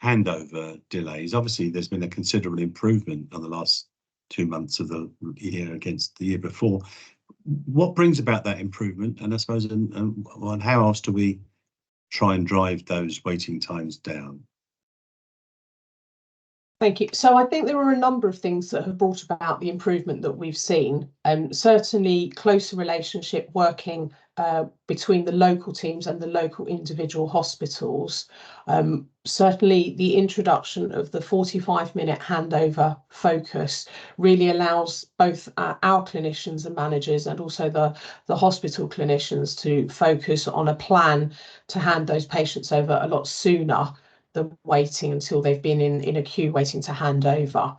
A: handover delays. Obviously, there's been a considerable improvement on the last 2 months of the year against the year before. What brings about that improvement? And I suppose, and how else do we try and drive those waiting times down?
D: Thank you. So I think there are a number of things that have brought about the improvement that we've seen. Certainly closer relationship working between the local teams and the local individual hospitals. Certainly the introduction of the 45-minute handover focus really allows both our clinicians and managers and also the hospital clinicians to focus on a plan to hand those patients over a lot sooner them waiting until they've been in a queue waiting to hand over.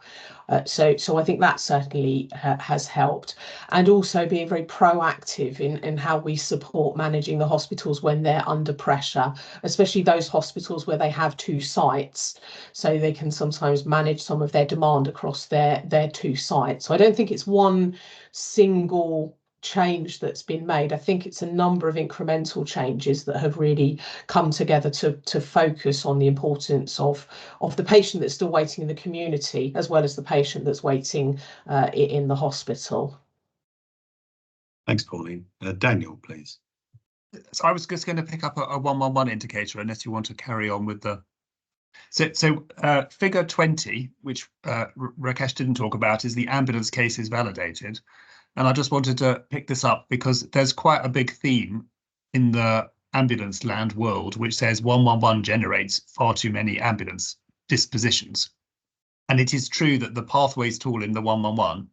D: So I think that certainly has helped, and also being very proactive in how we support managing the hospitals when they're under pressure, especially those hospitals where they have 2 sites, so they can sometimes manage some of their demand across their 2 sites. So I don't think it's one single change that's been made. I think it's a number of incremental changes that have really come together to focus on the importance of the patient that's still waiting in the community, as well as the patient that's waiting in the hospital.
A: Thanks, Pauline. Daniel, please.
C: So I was just going to pick up a 111 indicator, unless you want to carry on with the. So figure 20, which Rakesh didn't talk about, is the ambulance cases validated. And I just wanted to pick this up because there's quite a big theme in the ambulance land world, which says 111 generates far too many ambulance dispositions. And it is true that the pathways tool in the 111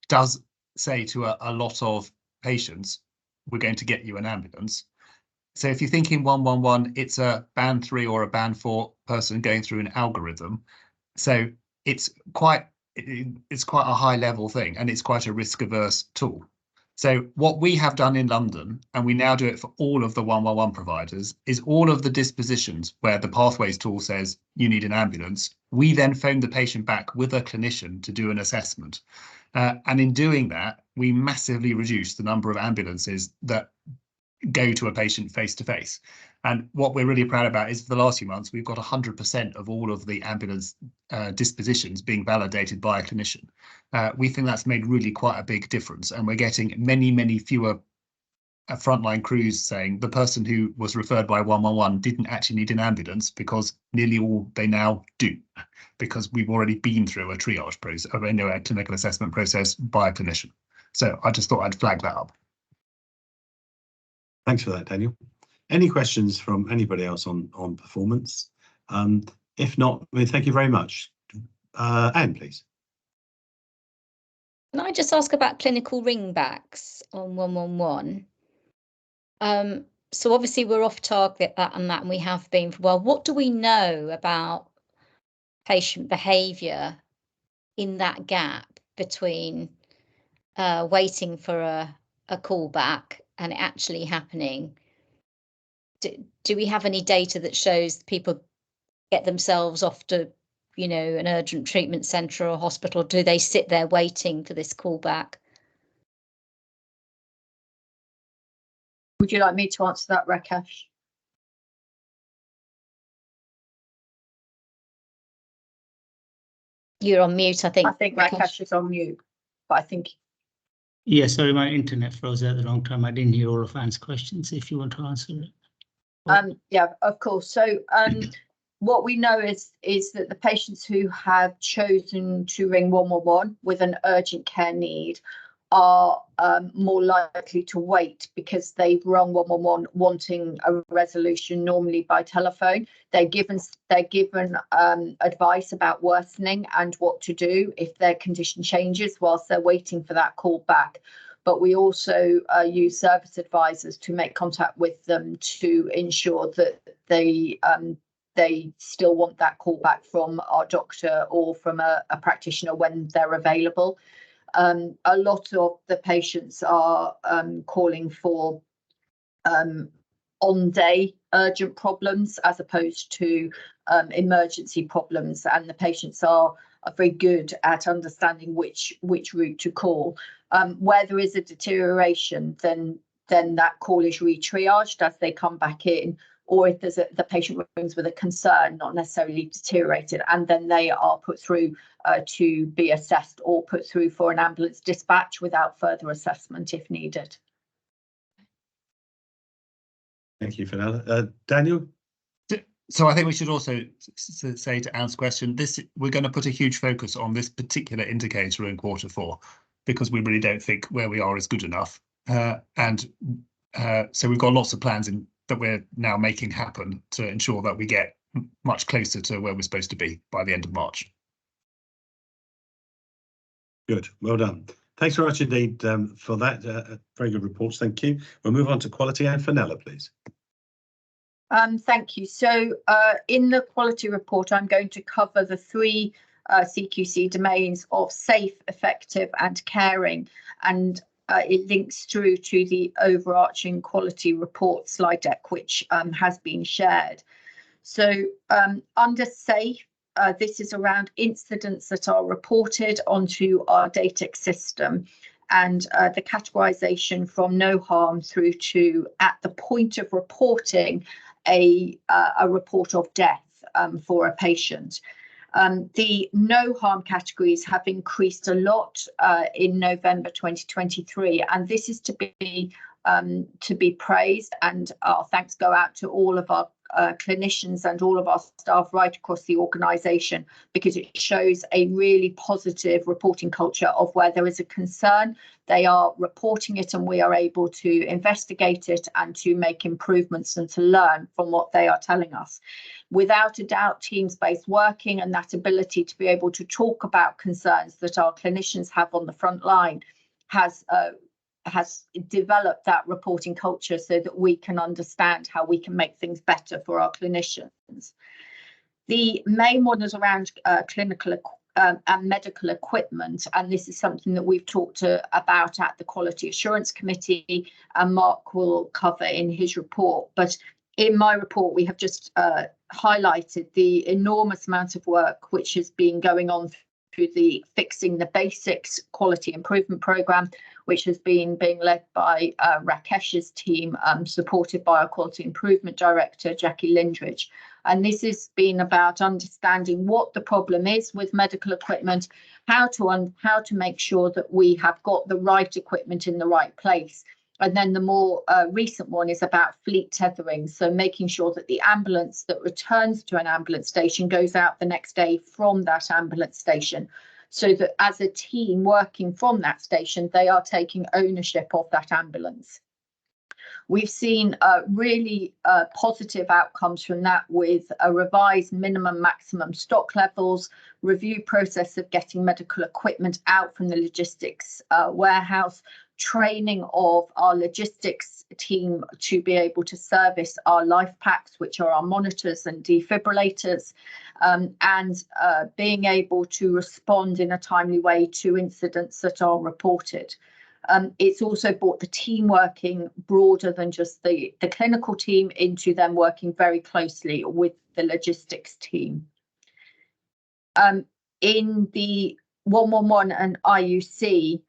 C: does say to a lot of patients, we're going to get you an ambulance. So if you think in 111, it's a band 3 or a band 4 person going through an algorithm. So it's quite a high level thing, and it's quite a risk averse tool. So what we have done in London, and we now do it for all of the 111 providers, is all of the dispositions where the pathways tool says you need an ambulance, we then phone the patient back with a clinician to do an assessment. And in doing that, we massively reduce the number of ambulances that go to a patient face to face. And what we're really proud about is for the last few months, we've got 100% of all of the ambulance dispositions being validated by a clinician. We think that's made really quite a big difference. And we're getting many, many fewer frontline crews saying the person who was referred by 111 didn't actually need an ambulance, because nearly all they now do, because we've already been through a triage process, a clinical assessment process by a clinician. So I just thought I'd flag that up.
A: Thanks for that, Daniel. Any questions from anybody else on performance? If not, thank you very much. Anne, please.
S: Can I just ask about clinical ringbacks on 111? So obviously we're off target and we have been for a while. What do we know about patient behaviour in that gap between waiting for a callback and it actually happening? Do we have any data that shows people get themselves off to, an urgent treatment centre or hospital? Do they sit there waiting for this callback?
E: Would you like me to answer that, Rakesh?
S: You're on mute, I think.
E: I think Rakesh is on mute, but I think.
G: Yeah, sorry, my internet froze at the wrong time. I didn't hear all of Anne's questions. If you want to answer it.
E: Yeah, of course. So what we know is that the patients who have chosen to ring 111 with an urgent care need are more likely to wait, because they've rung 111 wanting a resolution, normally by telephone. They're given advice about worsening and what to do if their condition changes whilst they're waiting for that call back. But we also use service advisors to make contact with them to ensure that they still want that call back from our doctor or from a practitioner when they're available. A lot of the patients are calling for on-day urgent problems as opposed to emergency problems, and the patients are very good at understanding which route to call. Where there is a deterioration, then that call is re-triaged as they come back in, or if there's the patient rings with a concern, not necessarily deteriorated, and then they are put through to be assessed or put through for an ambulance dispatch without further assessment if needed.
A: Thank you for that. Daniel?
C: So I think we should also say to Anne's question, we're going to put a huge focus on this particular indicator in Q4, because we really don't think where we are is good enough. So we've got lots of plans that we're now making happen to ensure that we get much closer to where we're supposed to be by the end of March.
A: Good, well done. Thanks very much indeed for that. Very good reports, thank you. We'll move on to quality, and Fenella, please.
E: Thank you. So in the quality report, I'm going to cover the three CQC domains of safe, effective and caring, and it links through to the overarching quality report slide deck, which has been shared. So under safe, this is around incidents that are reported onto our DATEX system, and the categorization from no harm through to, at the point of reporting, a report of death for a patient. The no harm categories have increased a lot in November 2023, and this is to be praised, and our thanks go out to all of our clinicians and all of our staff right across the organisation, because it shows a really positive reporting culture of where there is a concern, they are reporting it and we are able to investigate it and to make improvements and to learn from what they are telling us. Without a doubt, teams-based working and that ability to be able to talk about concerns that our clinicians have on the front line has developed that reporting culture so that we can understand how we can make things better for our clinicians. The main one is around clinical and medical equipment, and this is something that we've talked about at the Quality Assurance Committee, and Mark will cover in his report. But in my report, we have just highlighted the enormous amount of work which has been going on through the Fixing the Basics Quality Improvement Programme, which has been being led by Rakesh's team, supported by our Quality Improvement Director, Jackie Lindridge. And this has been about understanding what the problem is with medical equipment, how to make sure that we have got the right equipment in the right place. And then the more recent one is about fleet tethering, so making sure that the ambulance that returns to an ambulance station goes out the next day from that ambulance station, so that as a team working from that station, they are taking ownership of that ambulance. We've seen really positive outcomes from that, with a revised minimum maximum stock levels, review process of getting medical equipment out from the logistics warehouse, training of our logistics team to be able to service our life packs, which are our monitors and defibrillators, and being able to respond in a timely way to incidents that are reported. It's also brought the team working broader than just the clinical team into them working very closely with the logistics team. In the 111 and IUC,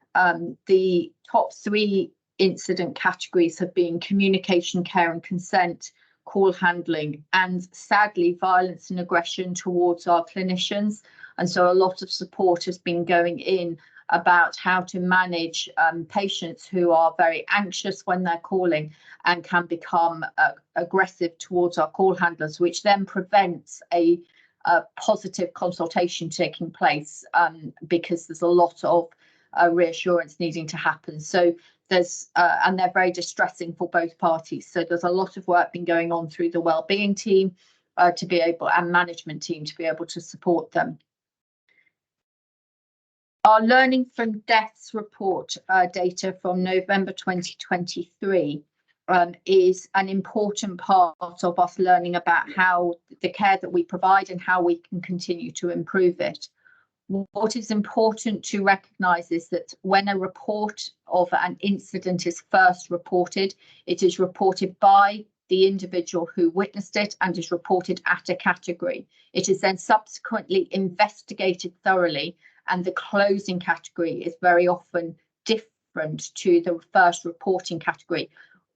E: the top three incident categories have been communication, care and consent, call handling, and sadly violence and aggression towards our clinicians. And so a lot of support has been going in about how to manage patients who are very anxious when they're calling and can become aggressive towards our call handlers, which then prevents a positive consultation taking place, because there's a lot of reassurance needing to happen. So there's and they're very distressing for both parties. So there's a lot of work been going on through the wellbeing team to be able, and management team, to be able to support them. Our Learning from Deaths report data from November 2023 is an important part of us learning about how the care that we provide and how we can continue to improve it. What is important to recognise is that when a report of an incident is first reported, it is reported by the individual who witnessed it and is reported at a category. It is then subsequently investigated thoroughly, and the closing category is very often different to the first reporting category.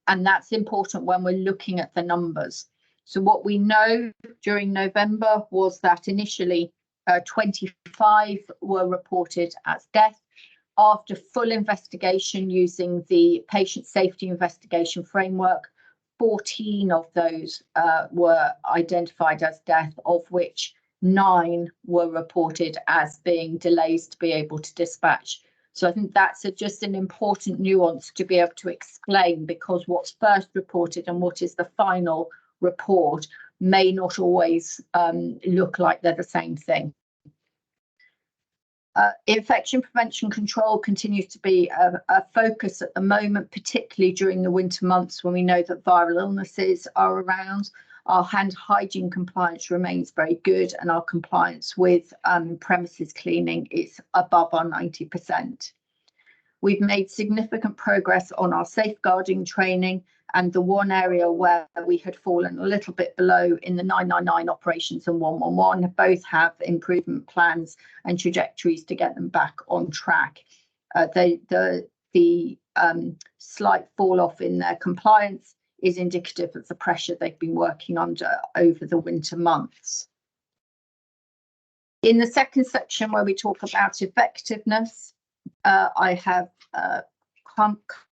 E: And that's important when we're looking at the numbers. So what we know during November was that initially 25 were reported as death. After full investigation using the patient safety investigation framework, 14 of those were identified as death, of which 9 were reported as being delays to be able to dispatch. So I think that's just an important nuance to be able to explain, because what's first reported and what is the final report may not always look like they're the same thing. Infection prevention control continues to be a focus at the moment, particularly during the winter months when we know that viral illnesses are around. Our hand hygiene compliance remains very good, and our compliance with premises cleaning is above our 90%. We've made significant progress on our safeguarding training, and the one area where we had fallen a little bit below in the 999 operations and 111 both have improvement plans and trajectories to get them back on track. The slight fall off in their compliance is indicative of the pressure they've been working under over the winter months. In the second section where we talk about effectiveness, I have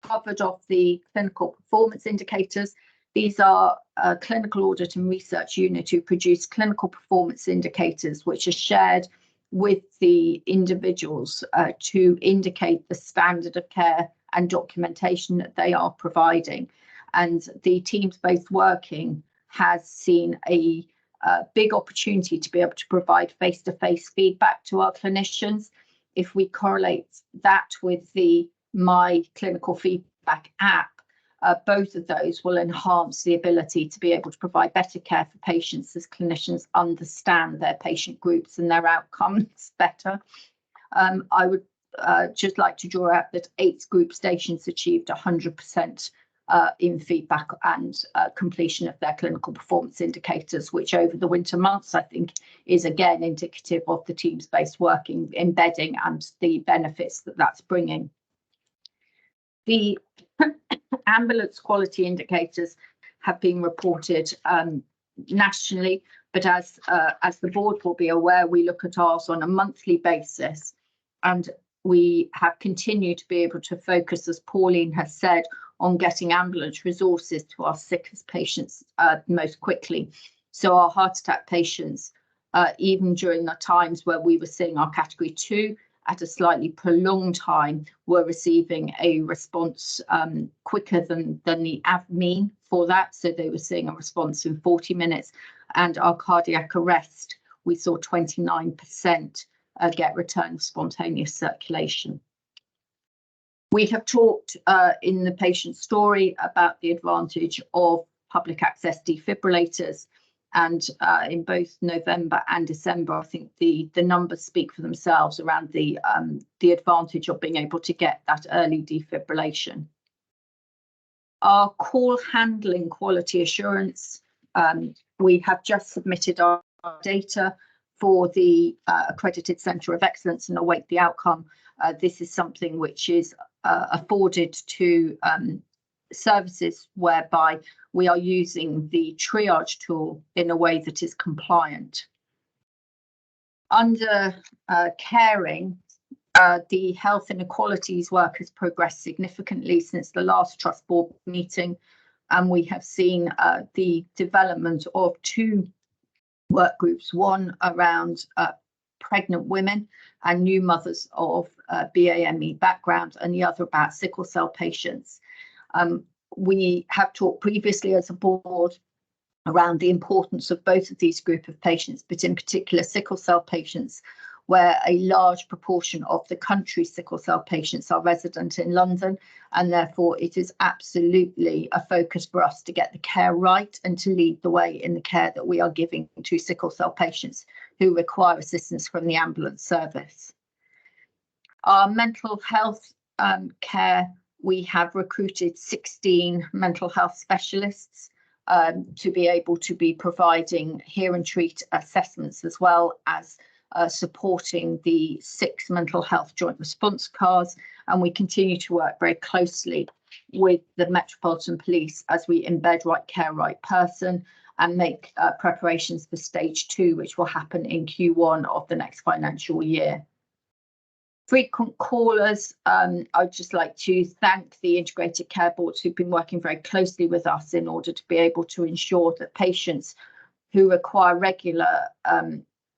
E: covered off the clinical performance indicators. These are a clinical audit and research unit who produce clinical performance indicators which are shared with the individuals to indicate the standard of care and documentation that they are providing. And the teams-based working has seen a big opportunity to be able to provide face-to-face feedback to our clinicians. If we correlate that with the My Clinical Feedback app, both of those will enhance the ability to be able to provide better care for patients as clinicians understand their patient groups and their outcomes better. I would just like to draw out that 8 group stations achieved 100% in feedback and completion of their clinical performance indicators, which over the winter months I think is again indicative of the teams-based working, embedding and the benefits that that's bringing. The ambulance quality indicators have been reported nationally, but as the board will be aware, we look at ours on a monthly basis, and we have continued to be able to focus, as Pauline has said, on getting ambulance resources to our sickest patients most quickly. So our heart attack patients, even during the times where we were seeing our category 2 at a slightly prolonged time, were receiving a response quicker than the mean for that. So they were seeing a response in 40 minutes. And our cardiac arrest, we saw 29% get return of spontaneous circulation. We have talked in the patient story about the advantage of public access defibrillators, and in both November and December, I think the numbers speak for themselves around the advantage of being able to get that early defibrillation. Our call handling quality assurance, we have just submitted our data for the Accredited Centre of Excellence and await the outcome. This is something which is afforded to services whereby we are using the triage tool in a way that is compliant. Under caring, the health inequalities work has progressed significantly since the last Trust Board meeting, and we have seen the development of 2 work groups, one around pregnant women and new mothers of BAME background, and the other about sickle cell patients. We have talked previously as a board around the importance of both of these group of patients, but in particular sickle cell patients, where a large proportion of the country's sickle cell patients are resident in London, and therefore it is absolutely a focus for us to get the care right and to lead the way in the care that we are giving to sickle cell patients who require assistance from the ambulance service. Our mental health care, we have recruited 16 mental health specialists to be able to be providing hear and treat assessments, as well as supporting the 6 mental health joint response cars. And we continue to work very closely with the Metropolitan Police as we embed right care, right person, and make preparations for stage 2, which will happen in Q1 of the next financial year. Frequent callers, I'd just like to thank the Integrated Care Boards who've been working very closely with us in order to be able to ensure that patients who require regular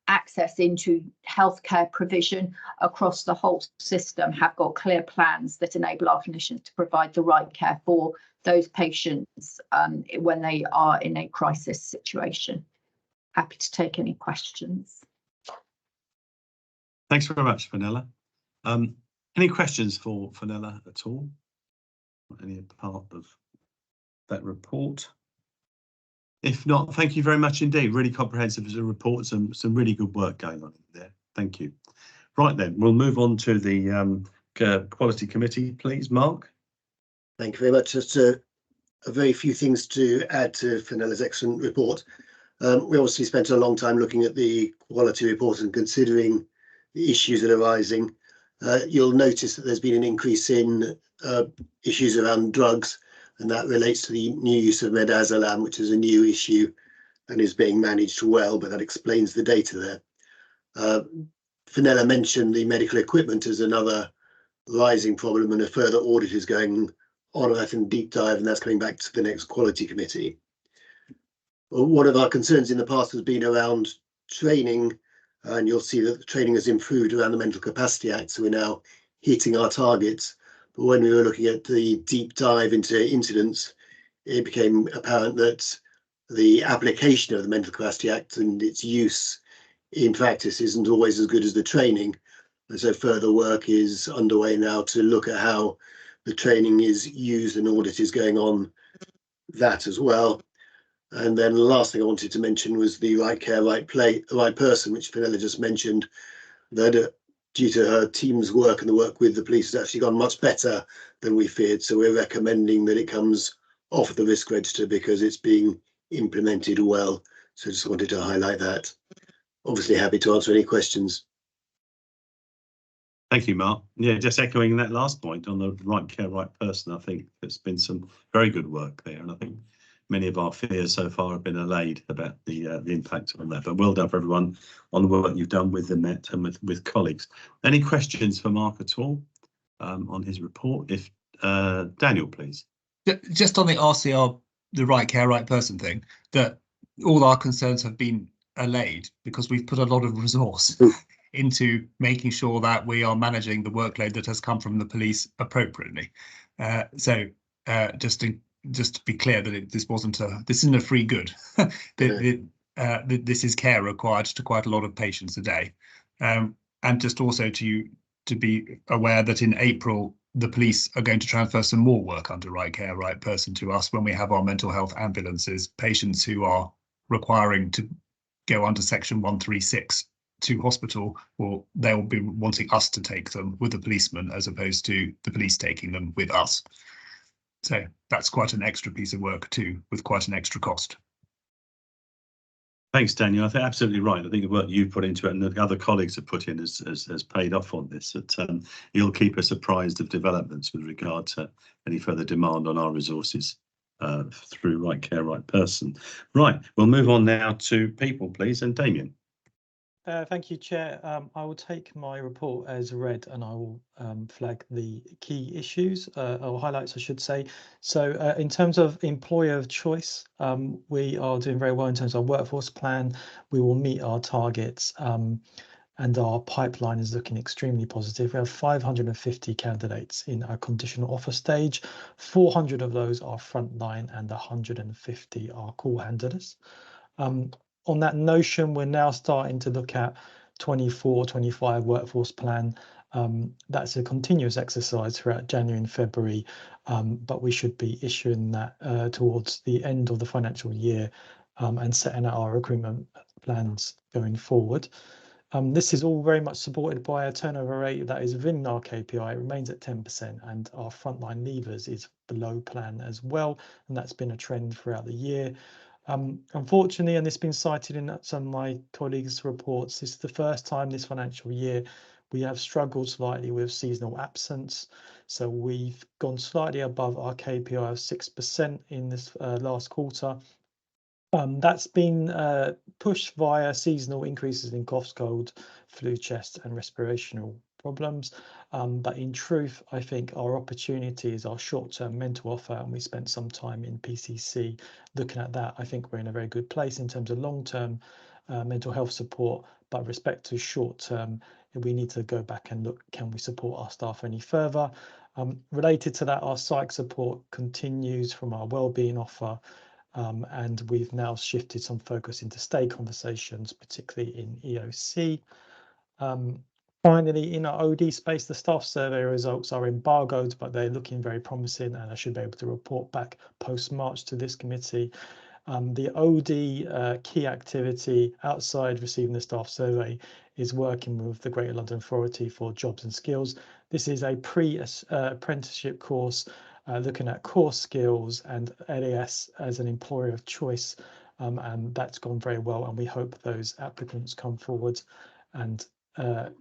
E: access into healthcare provision across the whole system have got clear plans that enable our clinicians to provide the right care for those patients when they are in a crisis situation. Happy to take any questions.
A: Thanks very much, Fenella. Any questions for Fenella at all? Any part of that report? If not, thank you very much indeed. Really comprehensive as a report, some really good work going on there. Thank you. Right then, we'll move on to the Quality Committee, please, Mark.
H: Thank you very much. Just a very few things to add to Fenella's excellent report. We obviously spent a long time looking at the quality report and considering the issues that are arising. You'll notice that there's been an increase in issues around drugs, and that relates to the new use of midazolam, which is a new issue and is being managed well, but that explains the data there. Fenella mentioned the medical equipment as another rising problem, and a further audit is going on that in deep dive, and that's coming back to the next Quality Committee. One of our concerns in the past has been around training, and you'll see that the training has improved around the Mental Capacity Act, so we're now hitting our targets. But when we were looking at the deep dive into incidents, it became apparent that the application of the Mental Capacity Act and its use in practice isn't always as good as the training. And so further work is underway now to look at how the training is used, and audit is going on that as well. And then the last thing I wanted to mention was the right care, right person, which Fenella just mentioned, that due to her team's work and the work with the police has actually gone much better than we feared. So we're recommending that it comes off the risk register because it's being implemented well. So just wanted to highlight that. Obviously happy to answer any questions.
A: Thank you, Mark. Yeah, just echoing that last point on the right care, right person. I think there's been some very good work there, and I think many of our fears so far have been allayed about the impact on that. But well done for everyone on the work you've done with the Met and with colleagues. Any questions for Mark at all on his report? If Daniel, please.
C: Just on the RCR, the right care, right person thing, that all our concerns have been allayed because we've put a lot of resource into making sure that we are managing the workload that has come from the police appropriately. Just to be clear that this isn't a free good. This is care required to quite a lot of patients a day, and just also to be aware that in April the police are going to transfer some more work under right care, right person to us when we have our mental health ambulances. Patients who are requiring to go under Section 136 to hospital, or they'll be wanting us to take them with a policeman as opposed to the police taking them with us. So that's quite an extra piece of work too, with quite an extra cost.
A: Thanks, Daniel. I think absolutely right. I think the work you've put into it and the other colleagues have put in has paid off on this. That you'll keep us apprised of developments with regard to any further demand on our resources through right care, right person. Right, we'll move on now to people, please, and Damien.
J: Thank you, Chair. I will take my report as read, and I will flag the key issues or highlights, I should say. So in terms of employer of choice, we are doing very well in terms of our workforce plan. We will meet our targets, and our pipeline is looking extremely positive. We have 550 candidates in our conditional offer stage. 400 of those are frontline and 150 are call handlers. On that notion, we're now starting to look at 24-25 workforce plan. That's a continuous exercise throughout January and February, but we should be issuing that towards the end of the financial year and setting out our recruitment plans going forward. This is all very much supported by a turnover rate that is within our KPI. It remains at 10%, and our frontline leavers is below plan as well, and that's been a trend throughout the year. Unfortunately, and this has been cited in some of my colleagues' reports, this is the first time this financial year we have struggled slightly with seasonal absence. So we've gone slightly above our KPI of 6% in this last quarter. That's been pushed via seasonal increases in coughs, cold, flu, chest and respirational problems. But in truth, I think our opportunity is our short-term mental offer, and we spent some time in PCC looking at that. I think we're in a very good place in terms of long-term mental health support, but with respect to short-term, we need to go back and look, can we support our staff any further? Related to that, our psych support continues from our wellbeing offer, and we've now shifted some focus into stay conversations, particularly in EOC. Finally, in our OD space, the staff survey results are embargoed, but they're looking very promising, and I should be able to report back post-March to this committee. The OD key activity outside receiving the staff survey is working with the Greater London Authority for Jobs and Skills. This is a pre-apprenticeship course looking at core skills and LAS as an employer of choice, and that's gone very well, and we hope those applicants come forward and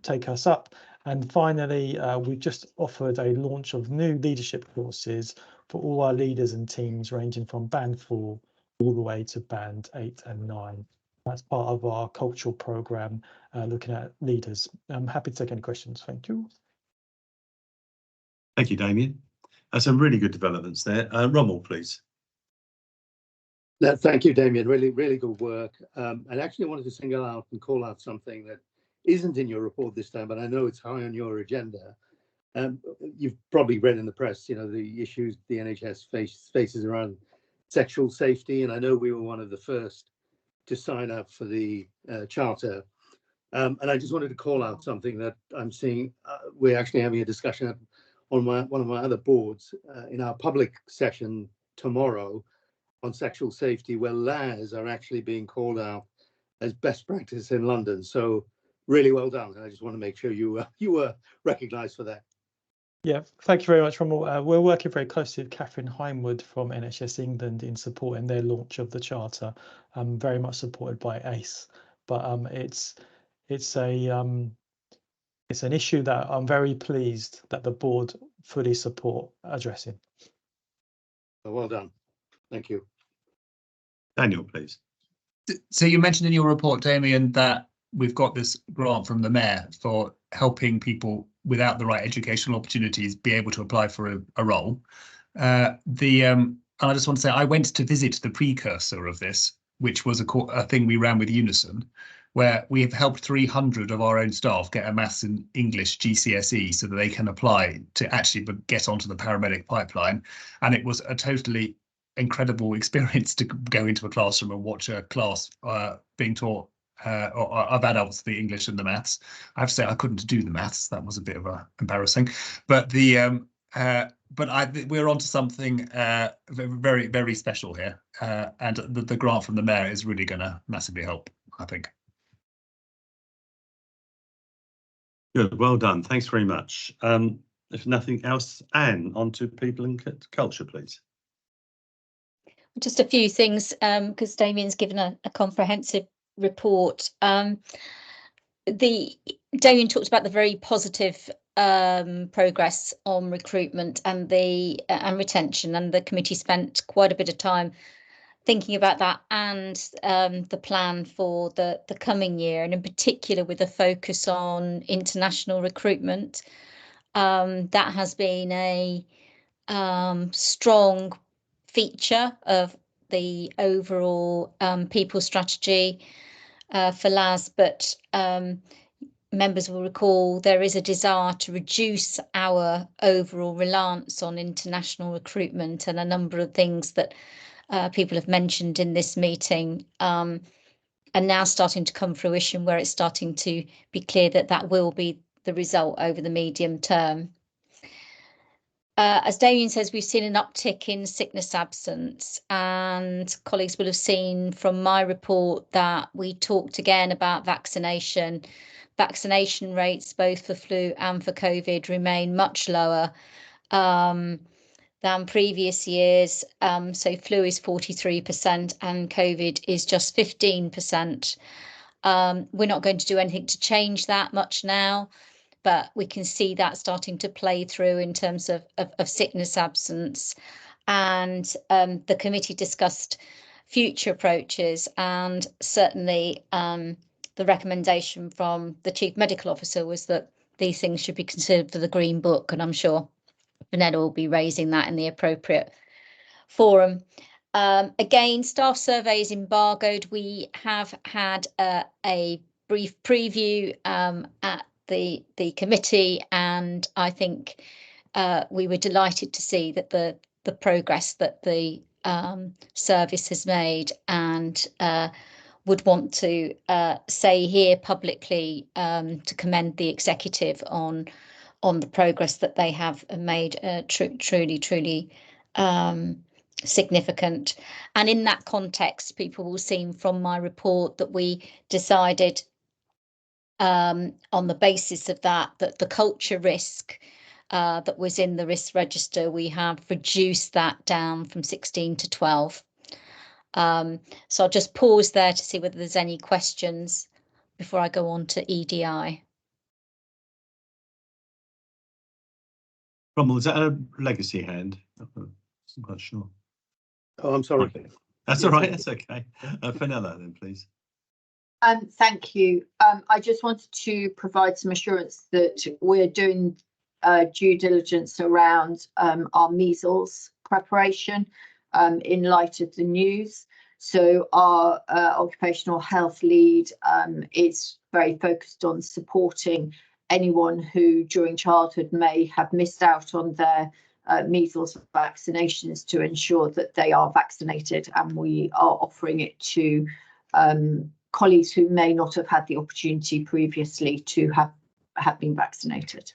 J: take us up. And finally, we've just offered a launch of new leadership courses for all our leaders and teams, ranging from Band 4 all the way to Band 8 and 9. That's part of our cultural programme looking at leaders. I'm happy to take any questions. Thank you.
A: Thank you, Damien. Some really good developments there. Rommel, please.
V: Thank you, Damien. Really, really good work. I actually wanted to single out and call out something that isn't in your report this time, but I know it's high on your agenda. You've probably read in the press, you know, the issues the NHS faces around sexual safety, and I know we were one of the first to sign up for the charter. And I just wanted to call out something that I'm seeing. We're actually having a discussion on one of my other boards in our public session tomorrow on sexual safety, where LAS are actually being called out as best practice in London. So really well done. And I just want to make sure you were recognised for that.
J: Yeah, thank you very much, Rommel. We're working very closely with Catherine Hinewood from NHS England in supporting their launch of the charter, very much supported by ACE. But it's an issue that I'm very pleased that the board fully support addressing.
V: Well done. Thank you.
A: Daniel, please.
C: So you mentioned in your report, Damien, that we've got this grant from the Mayor for helping people without the right educational opportunities be able to apply for a role. I just want to say I went to visit the precursor of this, which was a thing we ran with Unison, where we have helped 300 of our own staff get a Maths and English GCSE so that they can apply to actually get onto the paramedic pipeline. And it was a totally incredible experience to go into a classroom and watch a class being taught of adults, the English and the maths. I have to say I couldn't do the maths. That was a bit of embarrassing. But we're onto something very, very special here, and the grant from the Mayor is really going to massively help, I think.
A: Good, well done. Thanks very much. If nothing else, Anne, on to people and culture, please.
S: Just a few things, because Damien's given a comprehensive report. Damien talked about the very positive progress on recruitment and retention, and the committee spent quite a bit of time thinking about that and the plan for the coming year, and in particular with a focus on international recruitment. That has been a strong feature of the overall people strategy for LAS, but members will recall there is a desire to reduce our overall reliance on international recruitment, and a number of things that people have mentioned in this meeting are now starting to come fruition, where it's starting to be clear that that will be the result over the medium term. As Damien says, we've seen an uptick in sickness absence, and colleagues will have seen from my report that we talked again about vaccination. Vaccination rates, both for flu and for COVID, remain much lower than previous years. So flu is 43% and COVID is just 15%. We're not going to do anything to change that much now, but we can see that starting to play through in terms of sickness absence. And the committee discussed future approaches, and certainly the recommendation from the Chief Medical Officer was that these things should be considered for the Green Book, and I'm sure Vanessa will be raising that in the appropriate forum. Again, staff surveys embargoed. We have had a brief preview at the committee, and I think we were delighted to see that the progress that the service has made, and would want to say here publicly to commend the executive on the progress that they have made. Truly significant. And in that context, people will see from my report that we decided on the basis of that the culture risk that was in the risk register, we have reduced that down from 16 to 12. So I'll just pause there to see whether there's any questions before I go on to EDI.
A: Cromwell, is that a legacy hand? I'm quite sure.
V: Oh, I'm sorry.
A: Okay. That's all right. That's okay. Fenella, then, please.
E: Thank you. I just wanted to provide some assurance that we're doing due diligence around our measles preparation in light of the news. So our occupational health lead is very focused on supporting anyone who during childhood may have missed out on their measles vaccinations to ensure that they are vaccinated, and we are offering it to colleagues who may not have had the opportunity previously to have been vaccinated.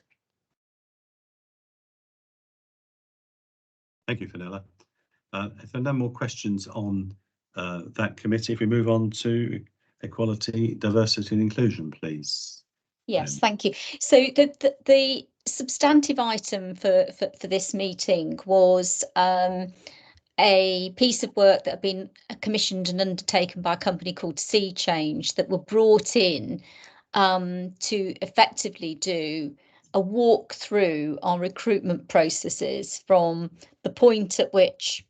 A: Thank you, Fenella. If there are no more questions on that committee, if we move on to equality, diversity and inclusion, please.
S: Yes, thank you. So the substantive item for this meeting was a piece of work that had been commissioned and undertaken by a company called Sea Change that were brought in to effectively do a walk through our recruitment processes from the point at which,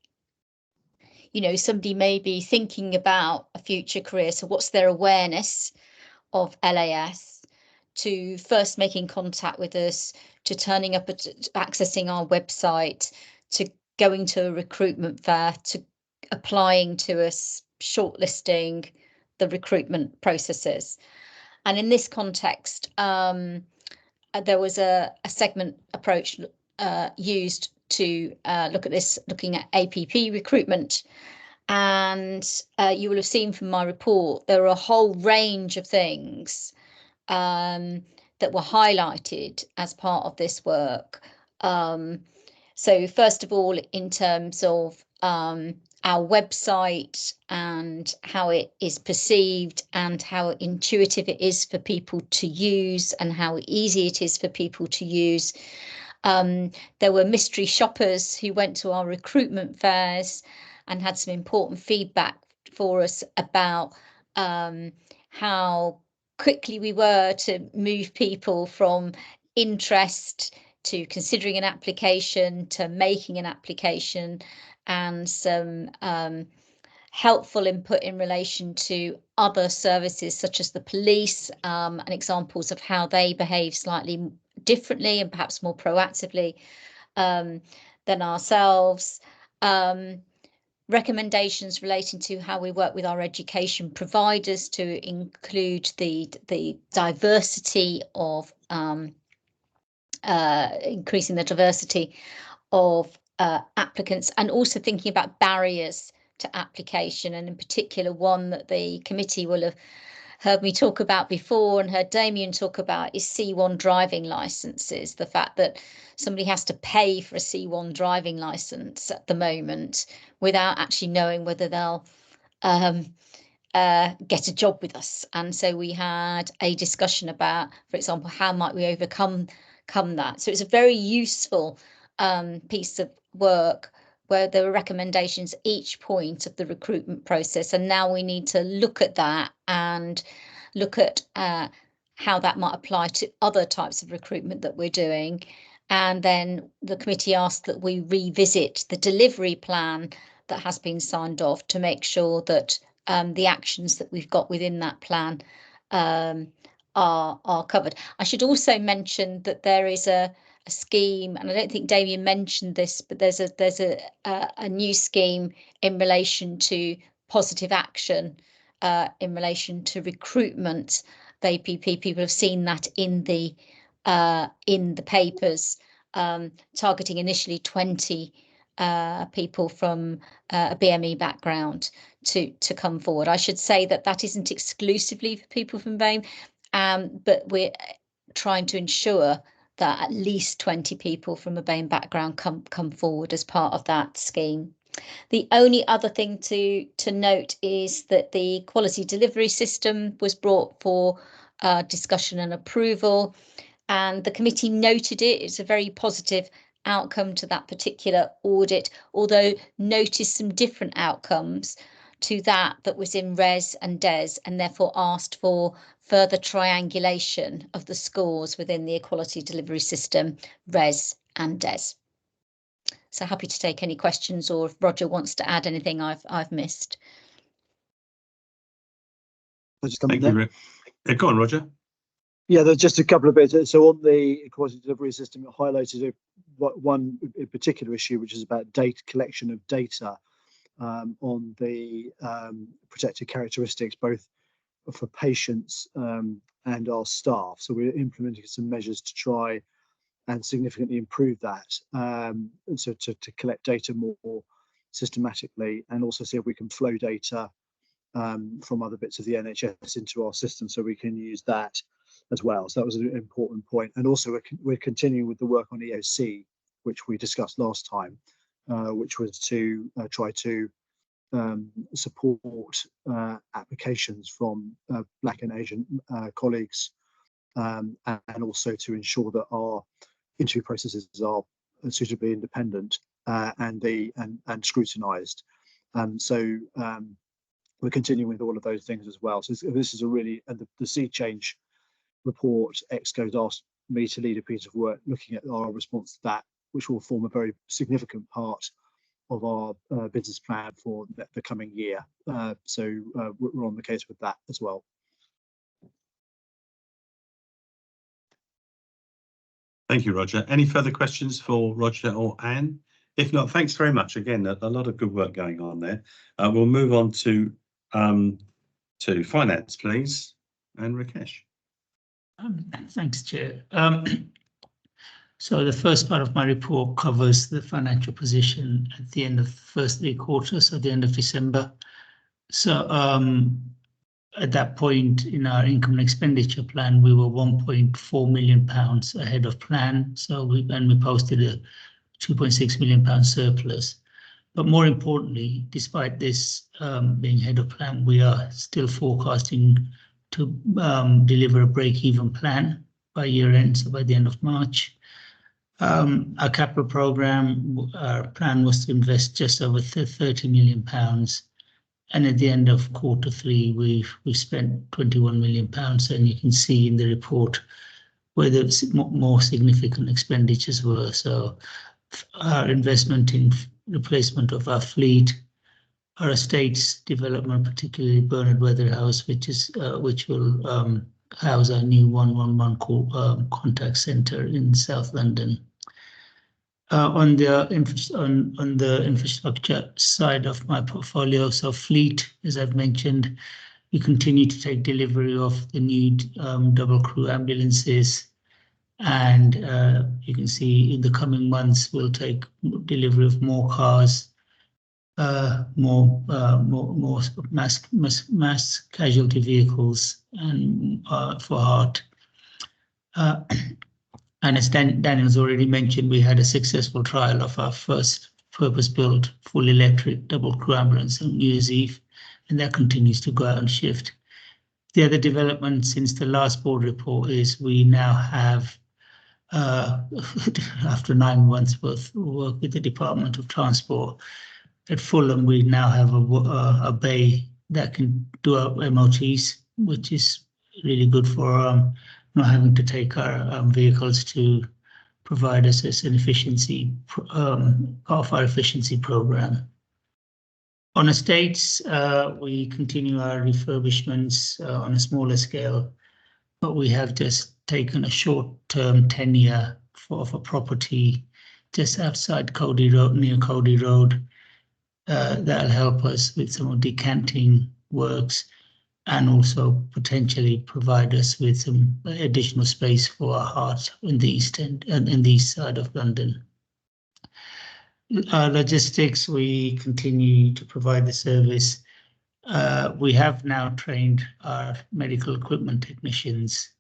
S: you know, somebody may be thinking about a future career. So what's their awareness of LAS, to first making contact with us, to turning up, accessing our website, to going to a recruitment fair, to applying to us, shortlisting, the recruitment processes. And in this context, there was a segment approach used to look at this, looking at APP recruitment. And you will have seen from my report, there are a whole range of things that were highlighted as part of this work. So first of all, in terms of our website and how it is perceived and how intuitive it is for people to use and how easy it is for people to use. There were mystery shoppers who went to our recruitment fairs and had some important feedback for us about how quickly we were to move people from interest to considering an application to making an application, and some helpful input in relation to other services such as the police, and examples of how they behave slightly differently and perhaps more proactively than ourselves. Recommendations relating to how we work with our education providers to include the diversity of increasing the diversity of applicants, and also thinking about barriers to application, and in particular one that the committee will have heard me talk about before and heard Damien talk about is C1 driving licenses. The fact that somebody has to pay for a C1 driving license at the moment without actually knowing whether they'll get a job with us. And so we had a discussion about, for example, how might we overcome that. So it's a very useful piece of work where there were recommendations at each point of the recruitment process. And now we need to look at that and look at how that might apply to other types of recruitment that we're doing. And then the committee asked that we revisit the delivery plan that has been signed off to make sure that the actions that we've got within that plan are covered. I should also mention that there is a scheme, and I don't think Damien mentioned this, but there's a new scheme in relation to positive action in relation to recruitment. The APP people have seen that in the papers, targeting initially 20 people from a BME background to come forward. I should say that isn't exclusively for people from BAME, but we're trying to ensure that at least 20 people from a BAME background come forward as part of that scheme. The only other thing to note is that the quality delivery system was brought for discussion and approval, and the committee noted it. It's a very positive outcome to that particular audit, although noticed some different outcomes to that was in RES and DES, and therefore asked for further triangulation of the scores within the equality delivery system, RES and DES. So happy to take any questions, or if Roger wants to add anything I've missed.
A: Thank you, Rick. Go on, Roger.
U: Yeah, there's just a couple of bits. So on the equality delivery system, it highlighted one in particular issue, which is about data collection of data on the protected characteristics, both for patients and our staff. So we're implementing some measures to try and significantly improve that, and so to collect data more systematically, and also see if we can flow data from other bits of the NHS into our system, so we can use that as well. So that was an important point. And also we're continuing with the work on EOC, which we discussed last time, which was to try to support applications from Black and Asian colleagues, and also to ensure that our interview processes are suitably independent and scrutinised. So we're continuing with all of those things as well. So this is a really, and the Sea Change report, ExCo's asked me to lead a piece of work looking at our response to that, which will form a very significant part of our business plan for the coming year. So we're on the case with that as well.
A: Thank you, Roger. Any further questions for Roger or Anne? If not, thanks very much. Again, a lot of good work going on there. We'll move on to finance, please, and Rakesh.
G: Thanks, Chair. So the first part of my report covers the financial position at the end of the first 3 quarters, so the end of December. So at that point in our income and expenditure plan, we were £1.4 million ahead of plan. So we posted a £2.6 million surplus. But more importantly, despite this being ahead of plan, we are still forecasting to deliver a break-even plan by year end, so by the end of March. Our capital program, our plan was to invest just over £30 million. And at the end of Q3, we've spent £21 million. And you can see in the report where the more significant expenditures were. So our investment in replacement of our fleet, our estates development, particularly Bernard Weather House, which will house our new 111 contact centre in South London. On the infrastructure side of my portfolio, so fleet, as I've mentioned, we continue to take delivery of the new double crew ambulances, and you can see in the coming months we'll take delivery of more cars, more mass casualty vehicles, and for heart. And as Daniel's already mentioned, we had a successful trial of our first purpose-built, full electric double crew ambulance on New Year's Eve, and that continues to go out on shift. The other development since the last board report is we now have, after 9 months worth of work with the Department of Transport, at Fulham, we now have a bay that can do our MOTs, which is really good for not having to take our vehicles to provide us as an efficiency, part of our efficiency program. On estates, we continue our refurbishments on a smaller scale, but we have just taken a short-term tenure of a property just outside Cody Road, near Cody Road. That'll help us with some decanting works and also potentially provide us with some additional space for our heart in the east end and in the east side of London. Logistics, we continue to provide the service. We have now trained our medical equipment technicians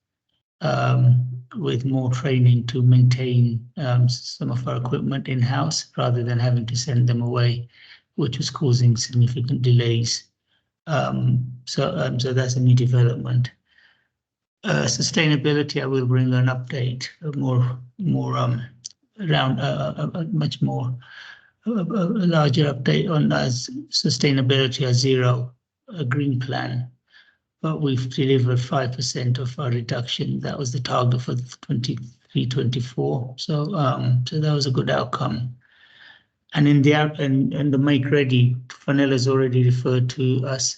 G: with more training to maintain some of our equipment in-house rather than having to send them away. which was causing significant delays. So that's a new development. Sustainability, I will bring an update, around a much more a larger update on sustainability as zero, a green plan. But we've delivered 5% of our reduction. That was the target for 23-24. So that was a good outcome. And in the make ready, Fenella has already referred to us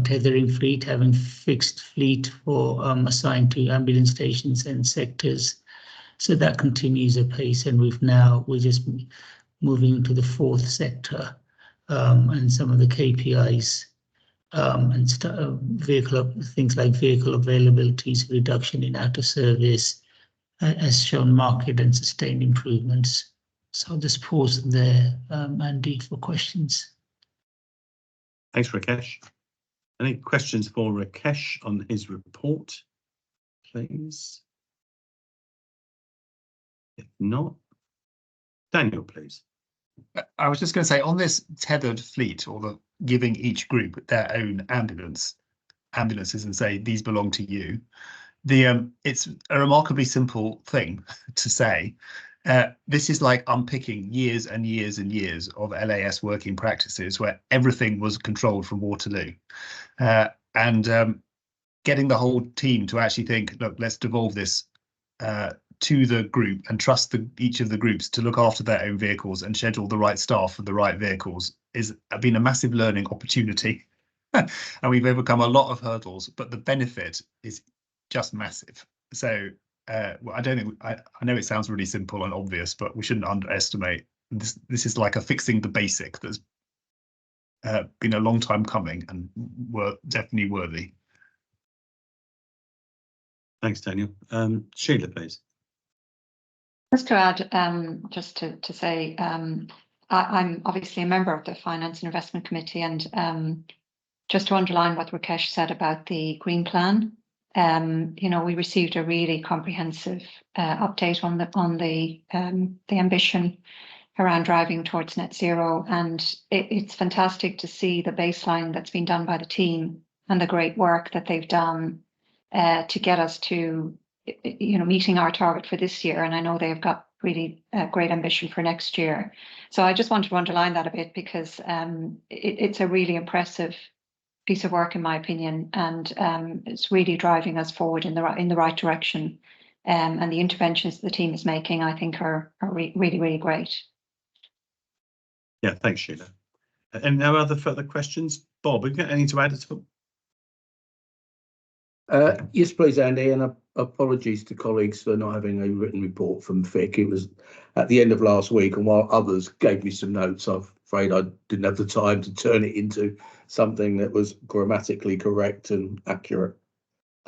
G: tethering fleet, having fixed fleet for assigned to ambulance stations and sectors. So that continues apace, and we're just moving to the fourth sector, and some of the KPIs and things like vehicle availabilities, reduction in out of service, has shown marked and sustained improvements. So I'll just pause there, Andy, for questions.
A: Thanks, Rakesh. Any questions for Rakesh on his report, please? If not, Daniel, please.
C: I was just going to say, on this tethered fleet, or the giving each group their own ambulances and say these belong to you, it's a remarkably simple thing to say. This is like unpicking years and years and years of LAS working practices where everything was controlled from Waterloo, and getting the whole team to actually think, look, let's devolve this to the group and trust each of the groups to look after their own vehicles and schedule the right staff for the right vehicles has been a massive learning opportunity. And we've overcome a lot of hurdles, but the benefit is just massive. So well, I don't think I know it sounds really simple and obvious, but we shouldn't underestimate this. This is like a fixing the basic that's been a long time coming, and were definitely worthy.
A: Thanks, Daniel. Sheila, please.
T: Just to add, just to say, I'm obviously a member of the Finance and Investment Committee, and just to underline what Rakesh said about the Green Plan, we received a really comprehensive update on the ambition around driving towards net zero, and it's fantastic to see the baseline that's been done by the team and the great work that they've done to get us to meeting our target for this year. And I know they've got really great ambition for next year. So I just wanted to underline that a bit, because it's a really impressive piece of work, in my opinion, and it's really driving us forward in the right direction. And the interventions the team is making, I think, are really, really great.
A: Yeah, thanks, Sheila. And no other further questions? Bob, have you got anything to add at all?
V: Yes, please, Andy, and apologies to colleagues for not having a written report from FIC. It was at the end of last week, and while others gave me some notes, I'm afraid I didn't have the time to turn it into something that was grammatically correct and accurate.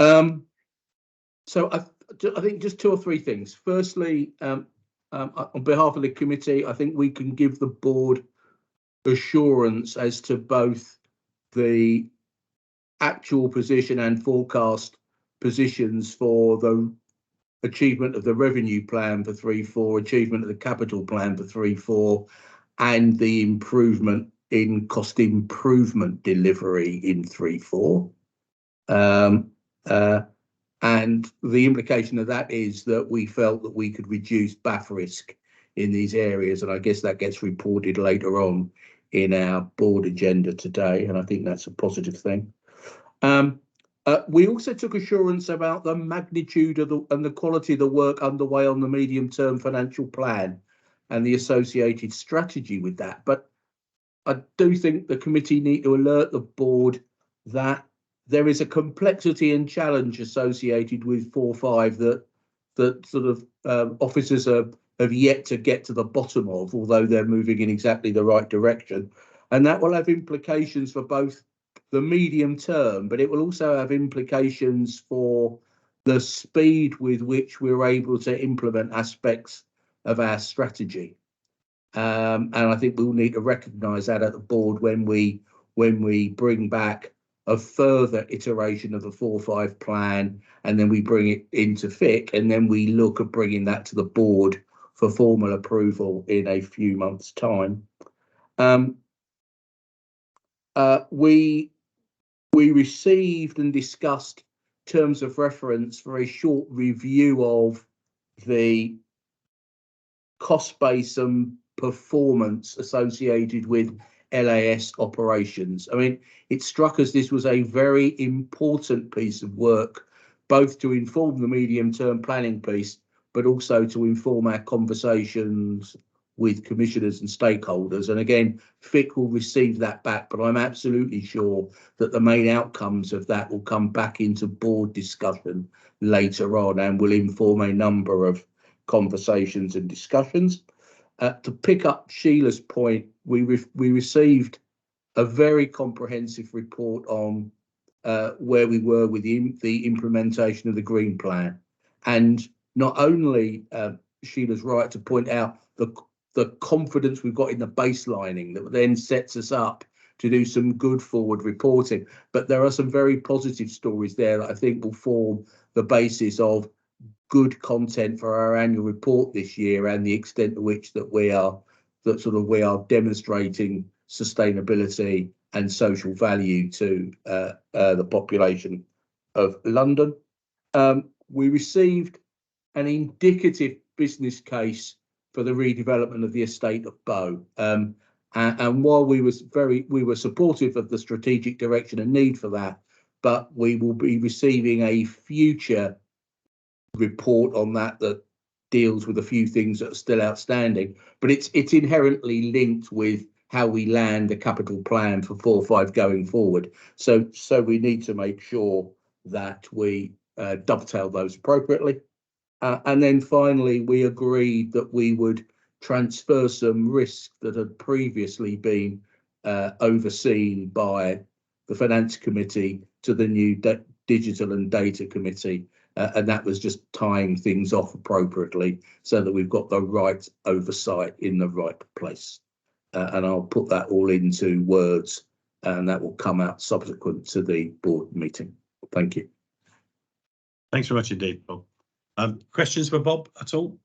V: So I think just two or three things. Firstly, on behalf of the committee, I think we can give the board assurance as to both the actual position and forecast positions for the achievement of the revenue plan for 3-4, achievement of the capital plan for 3-4, and the improvement in cost improvement delivery in 3-4. And the implication of that is that we felt that we could reduce BAF risk in these areas, and I guess that gets reported later on in our board agenda today, and I think that's a positive thing. We also took assurance about the magnitude of and the quality of the work underway on the medium-term financial plan and the associated strategy with that. But I do think the committee need to alert the board that there is a complexity and challenge associated with 4-5 that sort of officers have yet to get to the bottom of, although they're moving in exactly the right direction. And that will have implications for both the medium term, but it will also have implications for the speed with which we're able to implement aspects of our strategy. And I think we'll need to recognise that at the board when we bring back a further iteration of the 4-5 plan, and then we bring it into FIC, and then we look at bringing that to the board for formal approval in a few months' time.
I: we received and discussed terms of reference for a short review of the cost base and performance associated with LAS operations. I mean, it struck us this was a very important piece of work, both to inform the medium-term planning piece, but also to inform our conversations with commissioners and stakeholders. And again, FIC will receive that back, but I'm absolutely sure that the main outcomes of that will come back into board discussion later on and will inform a number of conversations and discussions. To pick up Sheila's point, we received a very comprehensive report on where we were with the implementation of the Green Plan. And not only Sheila's right to point out the confidence we've got in the baselining that then sets us up to do some good forward reporting, but there are some very positive stories there that I think will form the basis of good content for our annual report this year, and the extent to which that we are demonstrating sustainability and social value to the population of London. We received an indicative business case for the redevelopment of the estate of Bow, and while we were supportive of the strategic direction and need for that, but we will be receiving a future report on that deals with a few things that are still outstanding, but it's inherently linked with how we land a capital plan for 4-5 going forward. So we need to make sure that we dovetail those appropriately. And then finally, we agreed that we would transfer some risk that had previously been overseen by the Finance Committee to the new Digital and Data Committee. And that was just tying things off appropriately so that we've got the right oversight in the right place. And I'll put that all into words, and that will come out subsequent to the board meeting. Thank you.
A: Thanks very much indeed, Bob. Questions for Bob at all?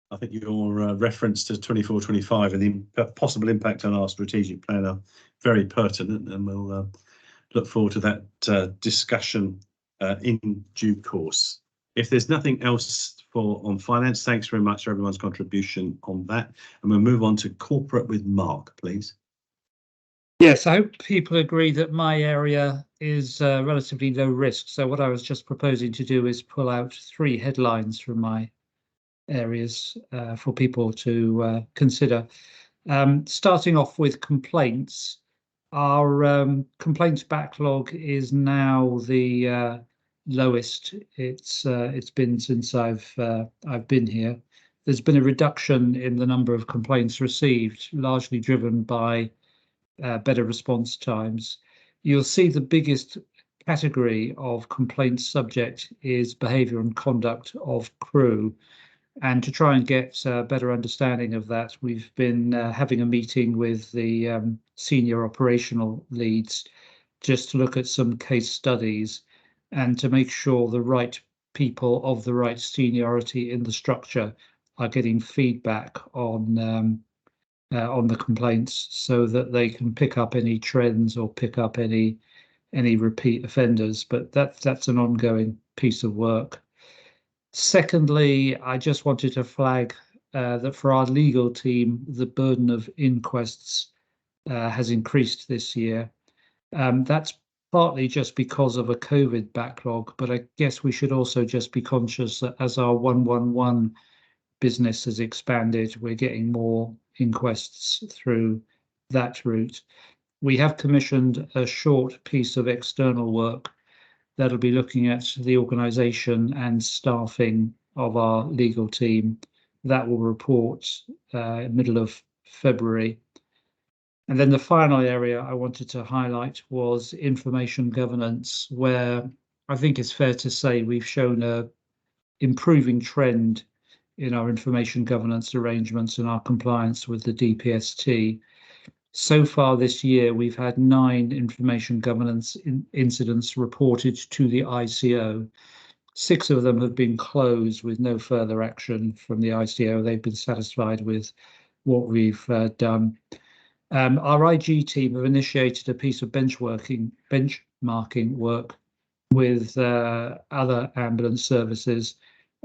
A: I think your reference to 24-25 and the possible impact on our strategic plan are very pertinent, and we'll look forward to that discussion in due course. If there's nothing else on finance, thanks very much for everyone's contribution on that. And we'll move on to corporate with Mark, please.
L: Yes, I hope people agree that my area is relatively low risk. So what I was just proposing to do is pull out 3 headlines from my areas for people to consider. Starting off with complaints, our complaints backlog is now the lowest it's been since I've been here. There's been a reduction in the number of complaints received, largely driven by better response times. You'll see the biggest category of complaints subject is behaviour and conduct of crew. And to try and get a better understanding of that, we've been having a meeting with the senior operational leads just to look at some case studies and to make sure the right people of the right seniority in the structure are getting feedback on the complaints, so that they can pick up any trends or pick up any repeat offenders. But that's an ongoing piece of work. Secondly, I just wanted to flag that for our legal team, the burden of inquests has increased this year. That's partly just because of a COVID backlog, but I guess we should also just be conscious that as our 111 business has expanded, we're getting more inquests through that route. We have commissioned a short piece of external work that'll be looking at the organisation and staffing of our legal team. That will report middle of February. And then the final area I wanted to highlight was information governance, where I think it's fair to say we've shown a improving trend in our information governance arrangements and our compliance with the DPST. So far this year, we've had 9 information governance incidents reported to the ICO. 6 of them have been closed with no further action from the ICO. They've been satisfied with what we've done. Our IG team have initiated a piece of benchmarking work with other ambulance services,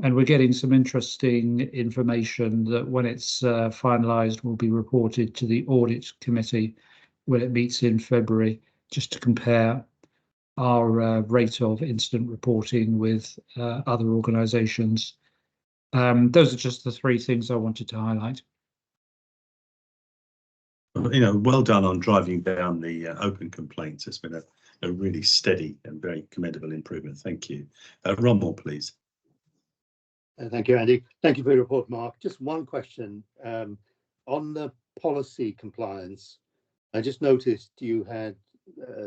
L: and we're getting some interesting information that when it's finalised will be reported to the audit committee when it meets in February, just to compare our rate of incident reporting with other organisations. Those are just the three things I wanted to highlight.
A: You know, well done on driving down the open complaints. It's been a really steady and very commendable improvement. Thank you. Ron Moore, please.
V: Thank you, Andy. Thank you for your report, Mark. Just one question. On the policy compliance, I just noticed you had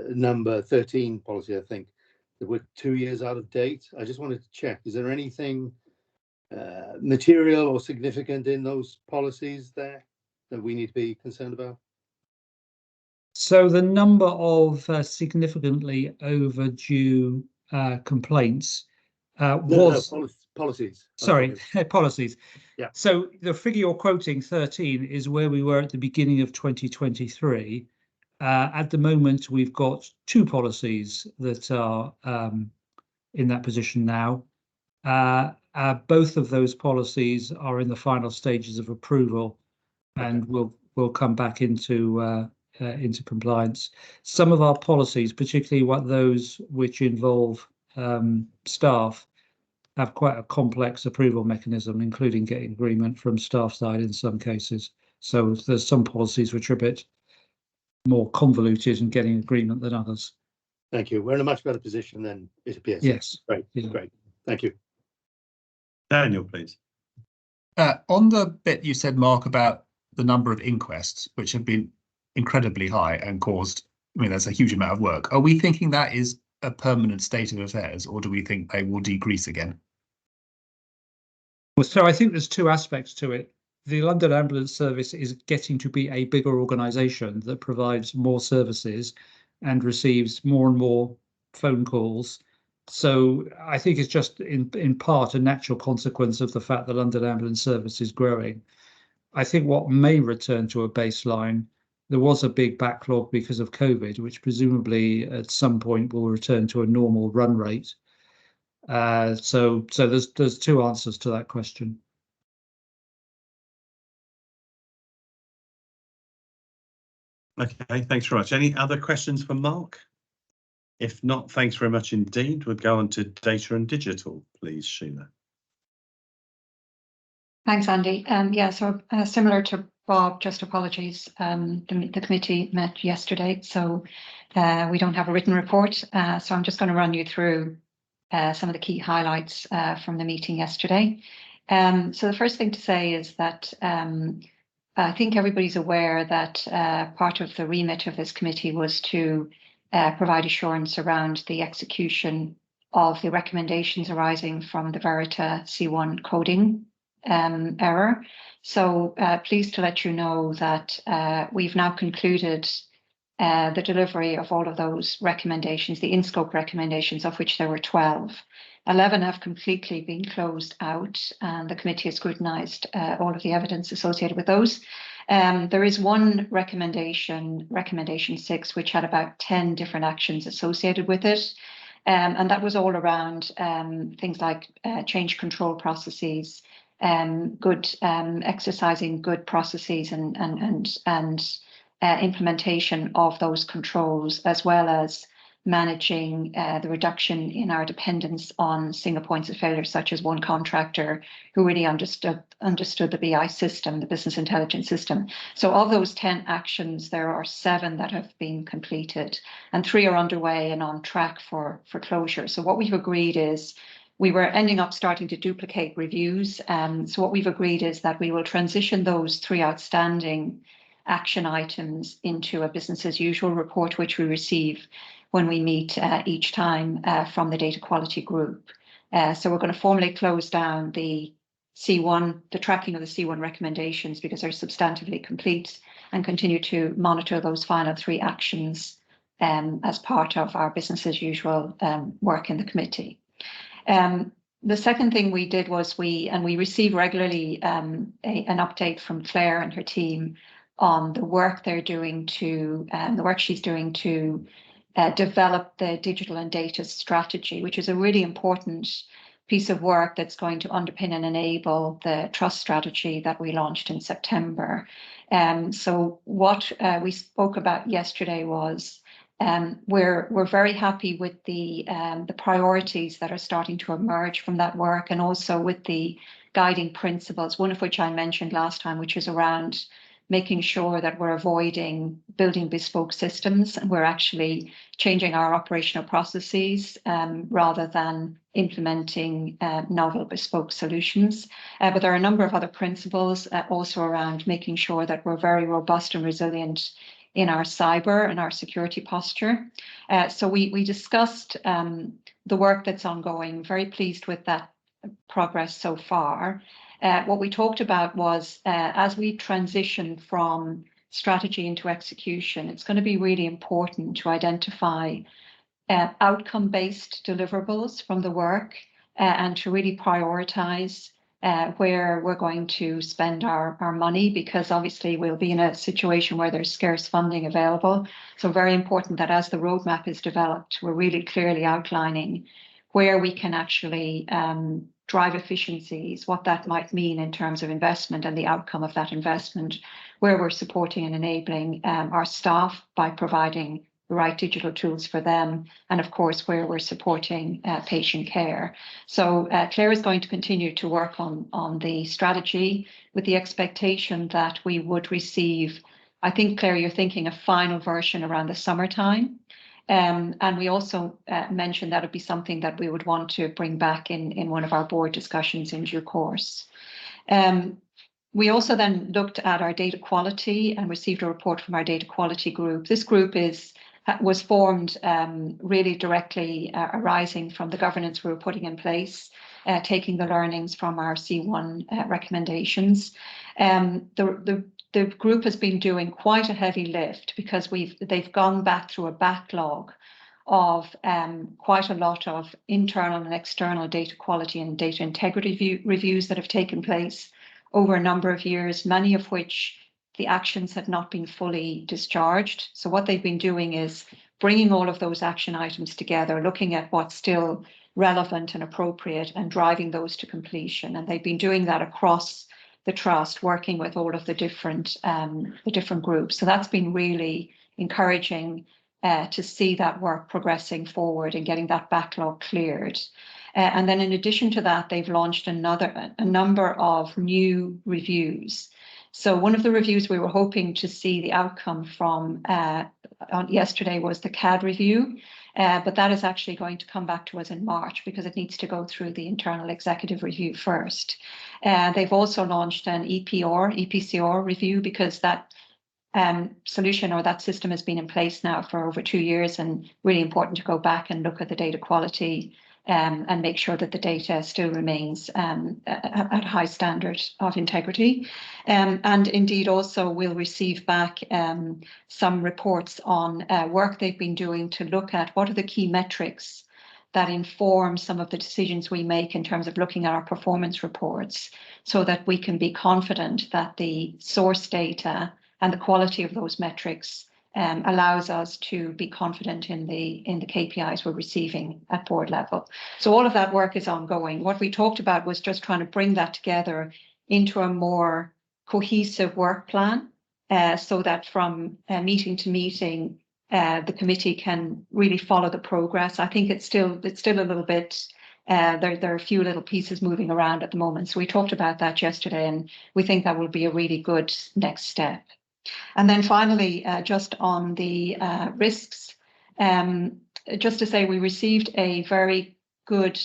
V: number 13 policy, I think, that were 2 years out of date. I just wanted to check, is there anything material or significant in those policies there that we need to be concerned about?
L: So the number of significantly overdue complaints was...
V: No, policies.
L: Sorry, policies.
V: Yeah.
L: So the figure you're quoting, 13, is where we were at the beginning of 2023. At the moment, we've got 2 policies that are in that position now. Both of those policies are in the final stages of approval, and will come back into compliance. Some of our policies, particularly those which involve staff, have quite a complex approval mechanism, including getting agreement from staff side in some cases. So there's some policies which are a bit more convoluted in getting agreement than others.
V: Thank you. We're in a much better position than it appears.
L: Yes.
V: Great.
L: Yeah.
V: Great. Thank you.
A: Daniel, please.
C: On the bit you said, Mark, about the number of inquests, which have been incredibly high and caused, I mean, that's a huge amount of work. Are we thinking that is a permanent state of affairs, or do we think they will decrease again?
L: Well, so I think there's 2 aspects to it. The London Ambulance Service is getting to be a bigger organisation that provides more services and receives more and more phone calls. So I think it's just in part a natural consequence of the fact the London Ambulance Service is growing. I think what may return to a baseline, there was a big backlog because of COVID, which presumably at some point will return to a normal run rate. So there's 2 answers to that question.
A: Okay, thanks very much. Any other questions for Mark? If not, thanks very much indeed. We'll go on to data and digital, please, Sheila.
T: Thanks, Andy. Yeah, so similar to Bob, just apologies. The committee met yesterday, so we don't have a written report. So I'm just going to run you through some of the key highlights from the meeting yesterday. So the first thing to say is that I think everybody's aware that part of the remit of this committee was to provide assurance around the execution of the recommendations arising from the Verita C1 coding error. So pleased to let you know that we've now concluded the delivery of all of those recommendations, the in-scope recommendations, of which there were 12. 11 have completely been closed out, and the committee has scrutinised all of the evidence associated with those. There is one recommendation, recommendation 6, which had about 10 different actions associated with it. And that was all around things like change control processes, good exercising good processes and implementation of those controls, as well as managing the reduction in our dependence on single points of failure, such as one contractor who really understood the BI system, the business intelligence system. So of those 10 actions, there are 7 that have been completed, and 3 are underway and on track for closure. So what we've agreed is we were ending up starting to duplicate reviews. So what we've agreed is that we will transition those 3 outstanding action items into a business as usual report, which we receive when we meet each time from the data quality group. So we're going to formally close down the C1, the tracking of the C1 recommendations, because they're substantively complete, and continue to monitor those final 3 actions as part of our business as usual work in the committee. The second thing we did was we receive regularly an update from Claire and her team on the work they're doing to, the work she's doing to develop the digital and data strategy, which is a really important piece of work that's going to underpin and enable the trust strategy that we launched in September. So what we spoke about yesterday was we're very happy with the priorities that are starting to emerge from that work, and also with the guiding principles, one of which I mentioned last time, which is around making sure that we're avoiding building bespoke systems, and we're actually changing our operational processes rather than implementing novel bespoke solutions. But there are a number of other principles also around making sure that we're very robust and resilient in our cyber and our security posture. So we discussed the work that's ongoing, very pleased with that progress so far. What we talked about was as we transition from strategy into execution, it's going to be really important to identify outcome-based deliverables from the work and to really prioritize where we're going to spend our money, because obviously we'll be in a situation where there's scarce funding available. So very important that as the roadmap is developed, we're really clearly outlining where we can actually drive efficiencies, what that might mean in terms of investment and the outcome of that investment, where we're supporting and enabling our staff by providing the right digital tools for them, and of course where we're supporting patient care. So Claire is going to continue to work on the strategy with the expectation that we would receive, I think, Claire, you're thinking a final version around the summertime. And we also mentioned that would be something that we would want to bring back in one of our board discussions in due course. We also then looked at our data quality and received a report from our data quality group. This group was formed really directly arising from the governance we were putting in place, taking the learnings from our C1 recommendations. The group has been doing quite a heavy lift because they've gone back through a backlog of quite a lot of internal and external data quality and data integrity reviews that have taken place over a number of years, many of which the actions have not been fully discharged. So what they've been doing is bringing all of those action items together, looking at what's still relevant and appropriate, and driving those to completion. And they've been doing that across the trust, working with all of the different groups. So that's been really encouraging to see that work progressing forward and getting that backlog cleared. And then in addition to that, they've launched a number of new reviews. So one of the reviews we were hoping to see the outcome from yesterday was the CAD review, but that is actually going to come back to us in March because it needs to go through the internal executive review first. They've also launched an EPCR review because that solution or that system has been in place now for over 2 years, and really important to go back and look at the data quality and make sure that the data still remains at high standard of integrity. And indeed also we'll receive back some reports on work they've been doing to look at what are the key metrics that inform some of the decisions we make in terms of looking at our performance reports, so that we can be confident that the source data and the quality of those metrics allows us to be confident in the KPIs we're receiving at board level. So all of that work is ongoing. What we talked about was just trying to bring that together into a more cohesive work plan, so that from meeting to meeting, the committee can really follow the progress. I think it's still a little bit, there are a few little pieces moving around at the moment. So we talked about that yesterday, and we think that will be a really good next step. And then finally, just on the risks, just to say we received a very good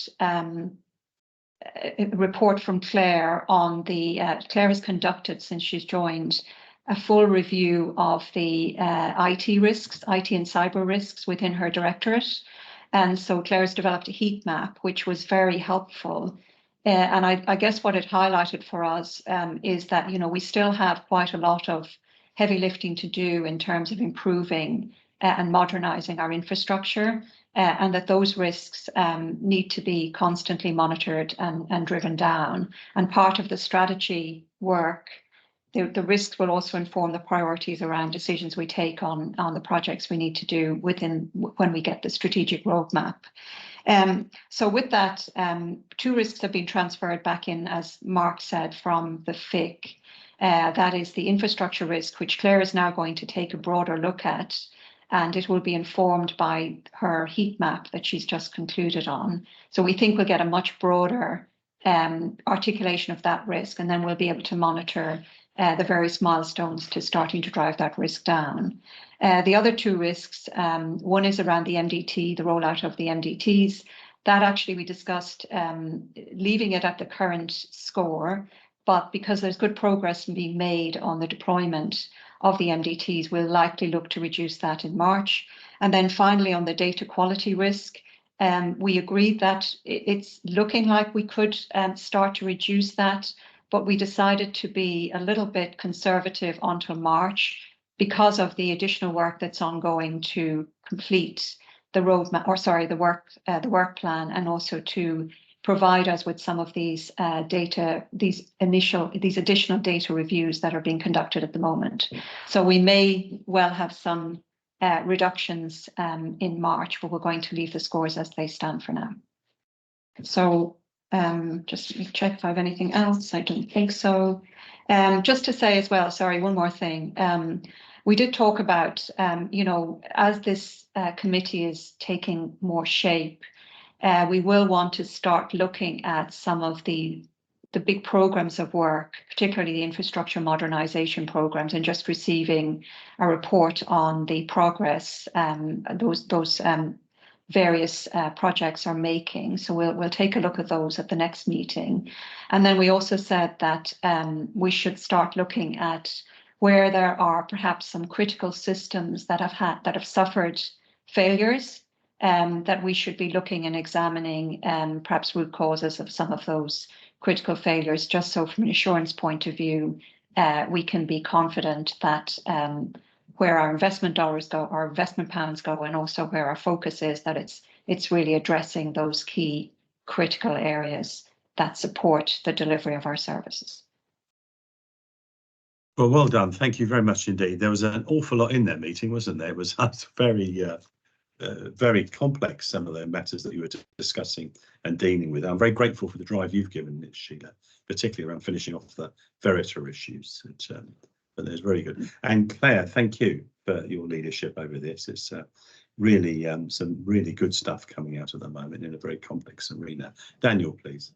T: report from Claire on Claire has conducted, since she's joined, a full review of the IT risks, IT and cyber risks within her directorate. And so Claire's developed a heat map, which was very helpful. And I guess what it highlighted for us is that, we still have quite a lot of heavy lifting to do in terms of improving and modernizing our infrastructure, and that those risks need to be constantly monitored and driven down. And part of the strategy work the risks will also inform the priorities around decisions we take on the projects we need to do when we get the strategic roadmap. So with that, 2 risks have been transferred back in, as Mark said, from the FIC. That is the infrastructure risk, which Claire is now going to take a broader look at, and it will be informed by her heat map that she's just concluded on. So we think we'll get a much broader articulation of that risk, and then we'll be able to monitor the various milestones to starting to drive that risk down. The other 2 risks, one is around the MDT, the rollout of the MDTs. That actually we discussed leaving it at the current score, but because there's good progress being made on the deployment of the MDTs, we'll likely look to reduce that in March. And then finally, on the data quality risk, we agreed that it's looking like we could start to reduce that, but we decided to be a little bit conservative until March because of the additional work that's ongoing to complete the roadmap, or sorry, the work plan, and also to provide us with some of these these additional data reviews that are being conducted at the moment. So we may well have some reductions in March, but we're going to leave the scores as they stand for now. So just let me check if I have anything else. I don't think so. Just to say as well, sorry, one more thing. We did talk about, you know, as this committee is taking more shape, we will want to start looking at some of the big programs of work, particularly the infrastructure modernization programs, and just receiving a report on the progress those various projects are making. So we'll take a look at those at the next meeting. And then we also said that we should start looking at where there are perhaps some critical systems that have suffered failures, that we should be looking and examining perhaps root causes of some of those critical failures, just so from an assurance point of view, we can be confident that where our investment dollars go, our investment pounds go, and also where our focus is, that it's really addressing those key critical areas that support the delivery of our services.
A: Well, well done. Thank you very much indeed. There was an awful lot in that meeting, wasn't there? It was very complex, some of the matters that you were discussing and dealing with. I'm very grateful for the drive you've given, Sheila, particularly around finishing off the Verita issues. But it's really good. And Claire, thank you for your leadership over this. It's really some really good stuff coming out at the moment in a very complex arena. Daniel, please.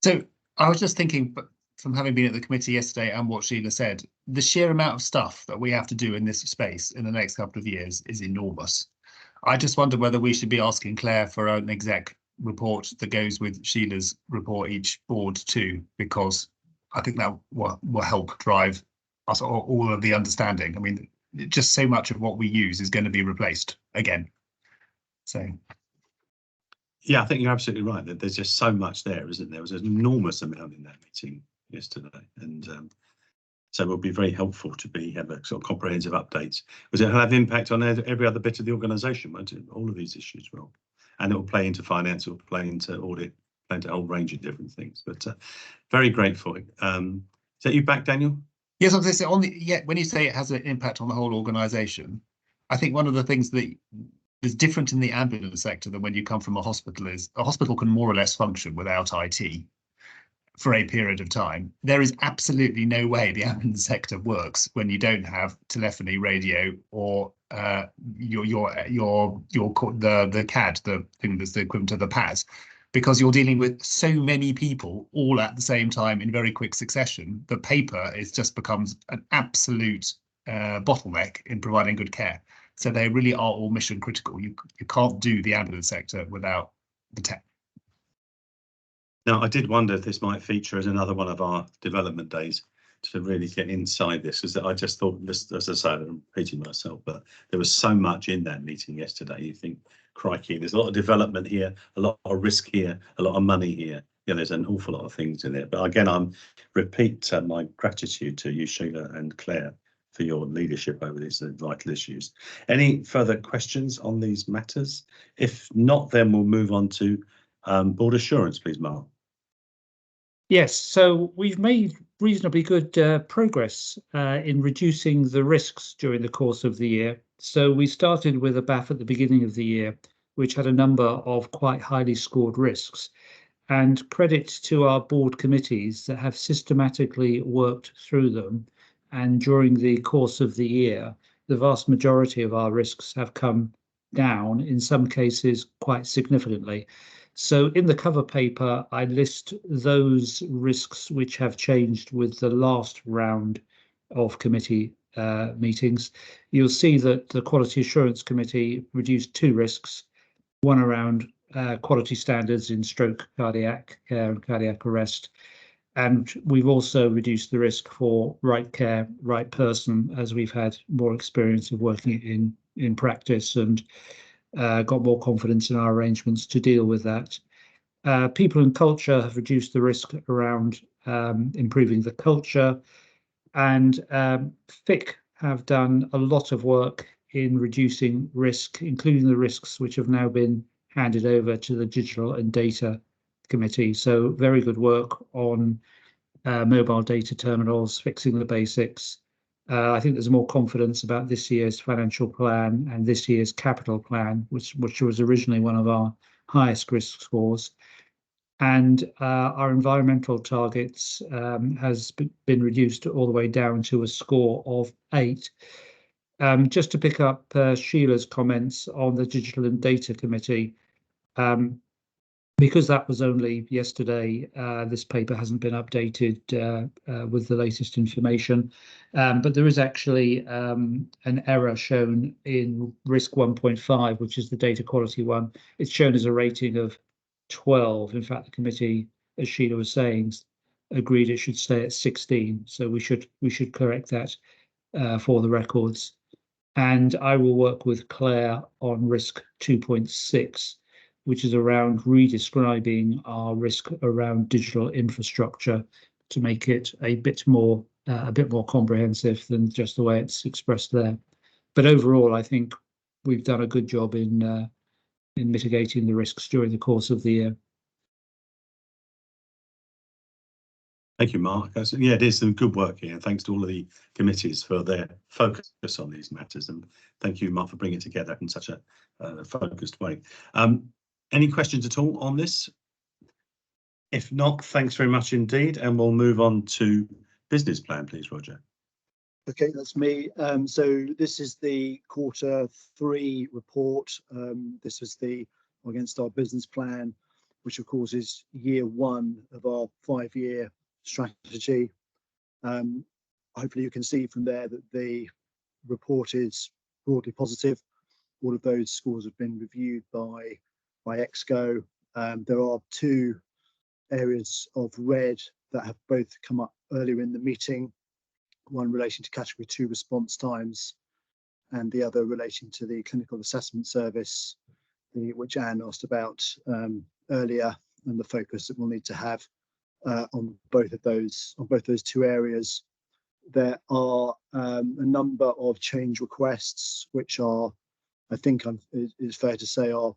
C: So I was just thinking, but from having been at the committee yesterday and what Sheila said, the sheer amount of stuff that we have to do in this space in the next couple of years is enormous. I just wonder whether we should be asking Claire for an exec report that goes with Sheila's report each board too, because I think that will help drive us all of the understanding. I mean, just so much of what we use is going to be replaced again. So.
A: Yeah, I think you're absolutely right. That there's just so much there, isn't there? There was an enormous amount in that meeting yesterday, and so it will be very helpful to have a sort of comprehensive updates. Because it'll have impact on every other bit of the organisation, won't it? All of these issues will, and it will play into finance, it will play into audit, play into a whole range of different things. But very grateful. Is that you back, Daniel?
C: Yes, I was going to say when you say it has an impact on the whole organisation, I think one of the things that is different in the ambulance sector than when you come from a hospital is a hospital can more or less function without IT for a period of time. There is absolutely no way the ambulance sector works when you don't have telephony, radio, or the CAD, the thing that's the equivalent to the PAS, because you're dealing with so many people all at the same time in very quick succession. The paper just becomes an absolute bottleneck in providing good care. So they really are all mission critical. You can't do the ambulance sector without the tech.
A: Now, I did wonder if this might feature as another one of our development days to really get inside this, because I just thought, this, as I said, I'm repeating myself, but there was so much in that meeting yesterday. You think, crikey, there's a lot of development here, a lot of risk here, a lot of money here. Yeah, there's an awful lot of things in there. But again, I repeat my gratitude to you, Sheila and Claire, for your leadership over these vital issues. Any further questions on these matters? If not, then we'll move on to board assurance, please, Mark.
L: Yes, so we've made reasonably good progress in reducing the risks during the course of the year. So we started with a BAF at the beginning of the year, which had a number of quite highly scored risks. And credit to our board committees that have systematically worked through them. And during the course of the year, the vast majority of our risks have come down, in some cases quite significantly. So in the cover paper, I list those risks which have changed with the last round of committee meetings. You'll see that the Quality Assurance Committee reduced 2 risks, one around quality standards in stroke, cardiac care and cardiac arrest. And we've also reduced the risk for right care, right person, as we've had more experience of working in practice and got more confidence in our arrangements to deal with that. People and culture have reduced the risk around improving the culture, and FIC have done a lot of work in reducing risk, including the risks which have now been handed over to the Digital and Data Committee. So very good work on mobile data terminals, fixing the basics. I think there's more confidence about this year's financial plan and this year's capital plan, which was originally one of our highest risk scores. And our environmental targets has been reduced all the way down to a score of 8. Just to pick up Sheila's comments on the Digital and Data Committee, because that was only yesterday, this paper hasn't been updated with the latest information, but there is actually an error shown in risk 1.5, which is the data quality one. It's shown as a rating of 12. In fact, the committee, as Sheila was saying, agreed it should stay at 16. So we should correct that for the records. And I will work with Claire on risk 2.6, which is around redescribing our risk around digital infrastructure to make it a bit more comprehensive than just the way it's expressed there. But overall, I think we've done a good job in mitigating the risks during the course of the year.
A: Thank you, Mark. Yeah, it is some good work here. Thanks to all of the committees for their focus on these matters. And thank you, Mark, for bringing it together in such a focused way. Any questions at all on this? If not, thanks very much indeed. And we'll move on to business plan, please, Roger.
U: Okay, that's me. So this is the Q3 report. This is against our business plan, which of course is year 1 of our 5-year strategy. Hopefully you can see from there that the report is broadly positive. All of those scores have been reviewed by ExCo. There are 2 areas of red that have both come up earlier in the meeting, one relating to category 2 response times and the other relating to the clinical assessment service, which Anne asked about earlier, and the focus that we'll need to have on both those 2 areas. There are a number of change requests, which are, I think it's fair to say, are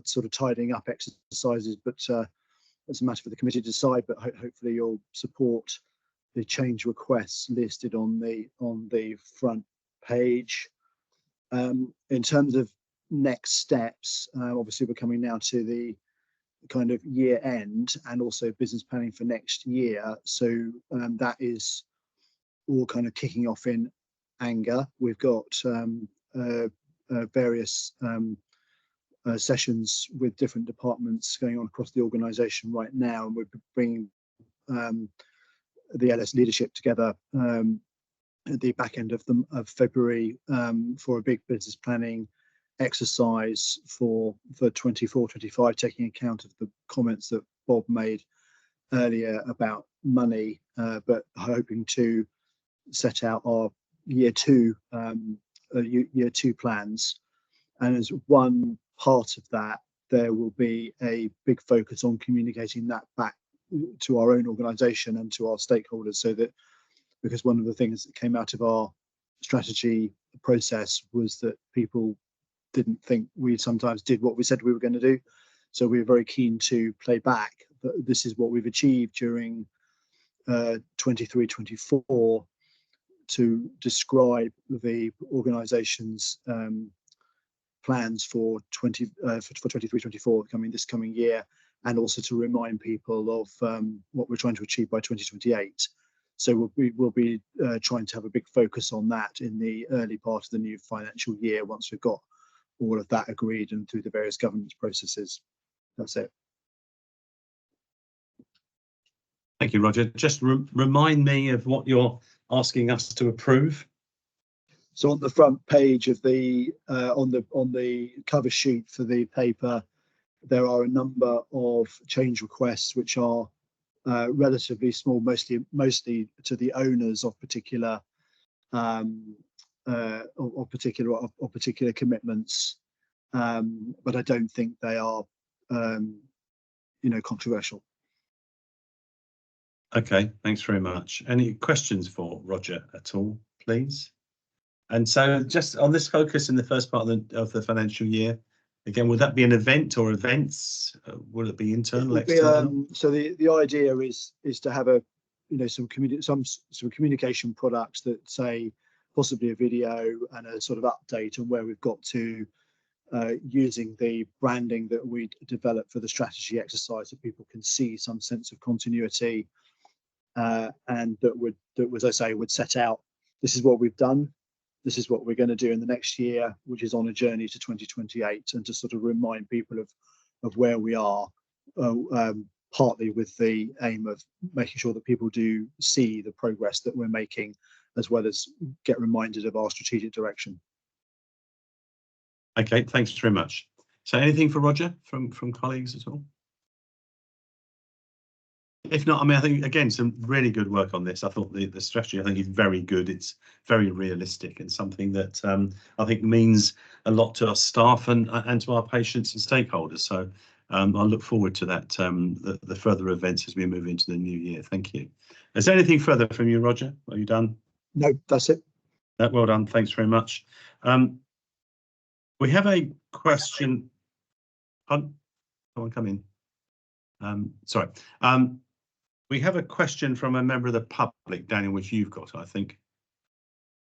U: sort of tidying up exercises, but it's a matter for the committee to decide. But hopefully you'll support the change requests listed on the front page. In terms of next steps, obviously we're coming now to the kind of year end and also business planning for next year. So that is all kind of kicking off in anger. We've got various sessions with different departments going on across the organisation right now, and we're bringing the LS leadership together at the back end of February for a big business planning exercise for 24-25, taking account of the comments that Bob made earlier about money, but hoping to set out our year 2 plans. And as one part of that, there will be a big focus on communicating that back to our own organisation and to our stakeholders, so that, because one of the things that came out of our strategy process was that people didn't think we sometimes did what we said we were going to do. So we were very keen to play back that this is what we've achieved during 23-24 to describe the organisation's plans for 23-24 this coming year, and also to remind people of what we're trying to achieve by 2028. So we'll be trying to have a big focus on that in the early part of the new financial year once we've got all of that agreed and through the various governance processes. That's it.
A: Thank you, Roger. Just remind me of what you're asking us to approve.
U: So on the front page of the on the cover sheet for the paper, there are a number of change requests which are relatively small, mostly to the owners of particular particular commitments, but I don't think they are controversial.
A: Okay, thanks very much. Any questions for Roger at all, please? And so just on this focus in the first part of the financial year, again, would that be an event or events? Will it be internal, external?
U: So the idea is to have some communication products that say possibly a video and a sort of update on where we've got to using the branding that we developed for the strategy exercise, so people can see some sense of continuity, and that would, as I say, would set out, this is what we've done, this is what we're going to do in the next year, which is on a journey to 2028, and to sort of remind people of where we are, partly with the aim of making sure that people do see the progress that we're making, as well as get reminded of our strategic direction.
A: Okay, thanks very much. So anything for Roger from colleagues at all? If not, I mean, I think, again, some really good work on this. I thought the strategy, I think, is very good. It's very realistic and something that I think means a lot to our staff and to our patients and stakeholders. So I look forward to that, the further events as we move into the new year. Thank you. Is there anything further from you, Roger? Are you done?
U: No, that's it.
A: Well done. Thanks very much. We have a question. Someone come in. Sorry. We have a question from a member of the public, Daniel, which you've got, I think.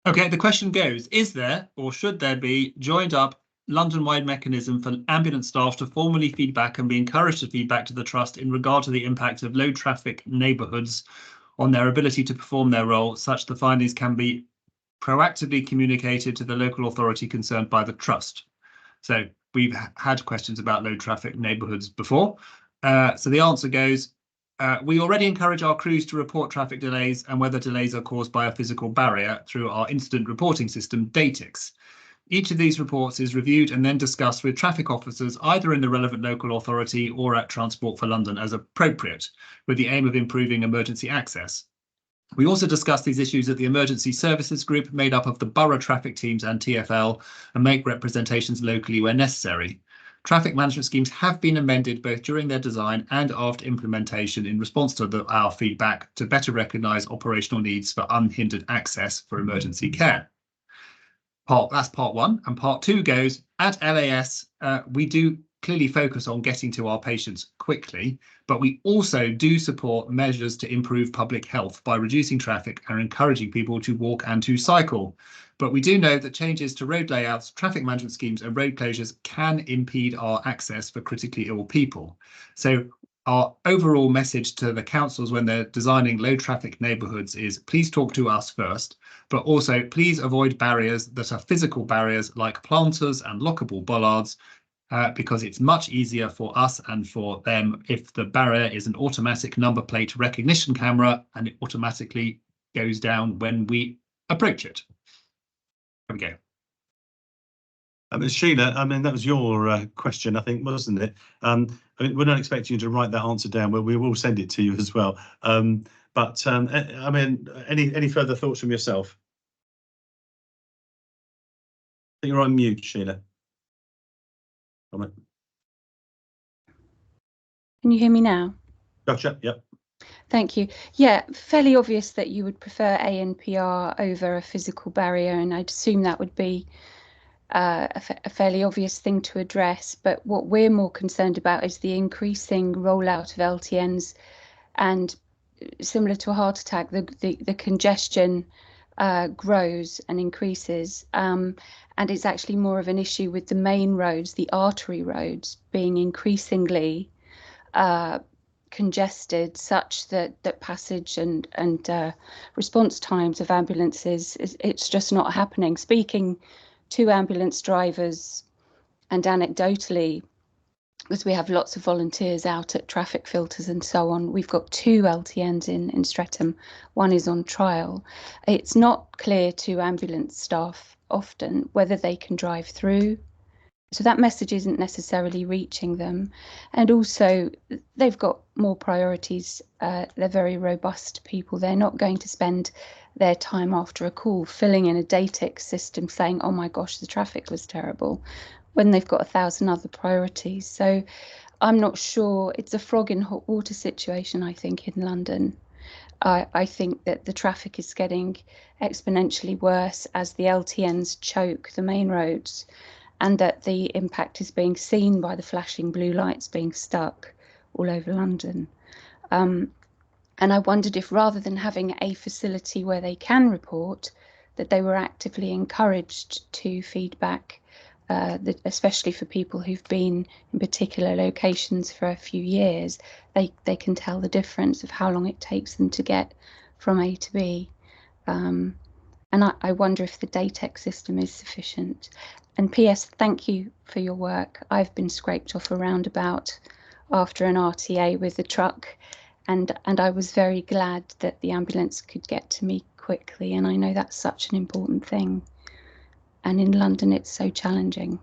C: Okay, the question goes, is there or should there be joined up London-wide mechanism for ambulance staff to formally feedback and be encouraged to feedback to the Trust in regard to the impact of low traffic neighbourhoods on their ability to perform their role, such the findings can be proactively communicated to the local authority concerned by the Trust? So we've had questions about low traffic neighbourhoods before. So the answer goes, we already encourage our crews to report traffic delays and whether delays are caused by a physical barrier through our incident reporting system, DATIX. Each of these reports is reviewed and then discussed with traffic officers either in the relevant local authority or at Transport for London as appropriate, with the aim of improving emergency access. We also discuss these issues at the Emergency Services Group, made up of the borough traffic teams and TfL, and make representations locally where necessary. Traffic management schemes have been amended both during their design and after implementation in response to our feedback to better recognise operational needs for unhindered access for emergency care. That's part one. And part two goes, at LAS, we do clearly focus on getting to our patients quickly, but we also do support measures to improve public health by reducing traffic and encouraging people to walk and to cycle. But we do know that changes to road layouts, traffic management schemes and road closures can impede our access for critically ill people. So our overall message to the councils when they're designing low traffic neighbourhoods is please talk to us first, but also please avoid barriers that are physical barriers like planters and lockable bollards, because it's much easier for us and for them if the barrier is an automatic number plate recognition camera and it automatically goes down when we approach it. There we go.
A: Sheila, I mean, that was your question, I think, wasn't it? I mean, we're not expecting you to write that answer down, but we will send it to you as well. I mean, any further thoughts from yourself? I think you're on mute, Sheila.
M: Can you hear me now?
A: Gotcha, yep.
M: Thank you. Yeah, fairly obvious that you would prefer ANPR over a physical barrier, and I'd assume that would be a fairly obvious thing to address. But what we're more concerned about is the increasing rollout of LTNs and similar to a heart attack, the congestion grows and increases, and it's actually more of an issue with the main roads, the artery roads, being increasingly congested, such that passage and response times of ambulances, it's just not happening. Speaking to ambulance drivers, and anecdotally, because we have lots of volunteers out at traffic filters and so on, we've got 2 LTNs in Streatham. One is on trial. It's not clear to ambulance staff often whether they can drive through. So that message isn't necessarily reaching them. And also, they've got more priorities. They're very robust people. They're not going to spend their time after a call filling in a Datix system saying, oh my gosh, the traffic was terrible, when they've got 1,000 other priorities. So I'm not sure. It's a frog in hot water situation, I think, in London. I think that the traffic is getting exponentially worse as the LTNs choke the main roads, and that the impact is being seen by the flashing blue lights being stuck all over London. And I wondered if, rather than having a facility where they can report, that they were actively encouraged to feedback, especially for people who've been in particular locations for a few years. They can tell the difference of how long it takes them to get from A to B. And I wonder if the Datix system is sufficient. And P.S. thank you for your work. I've been scraped off a roundabout after an RTA with a truck, and I was very glad that the ambulance could get to me quickly. And I know that's such an important thing. And in London, it's so challenging.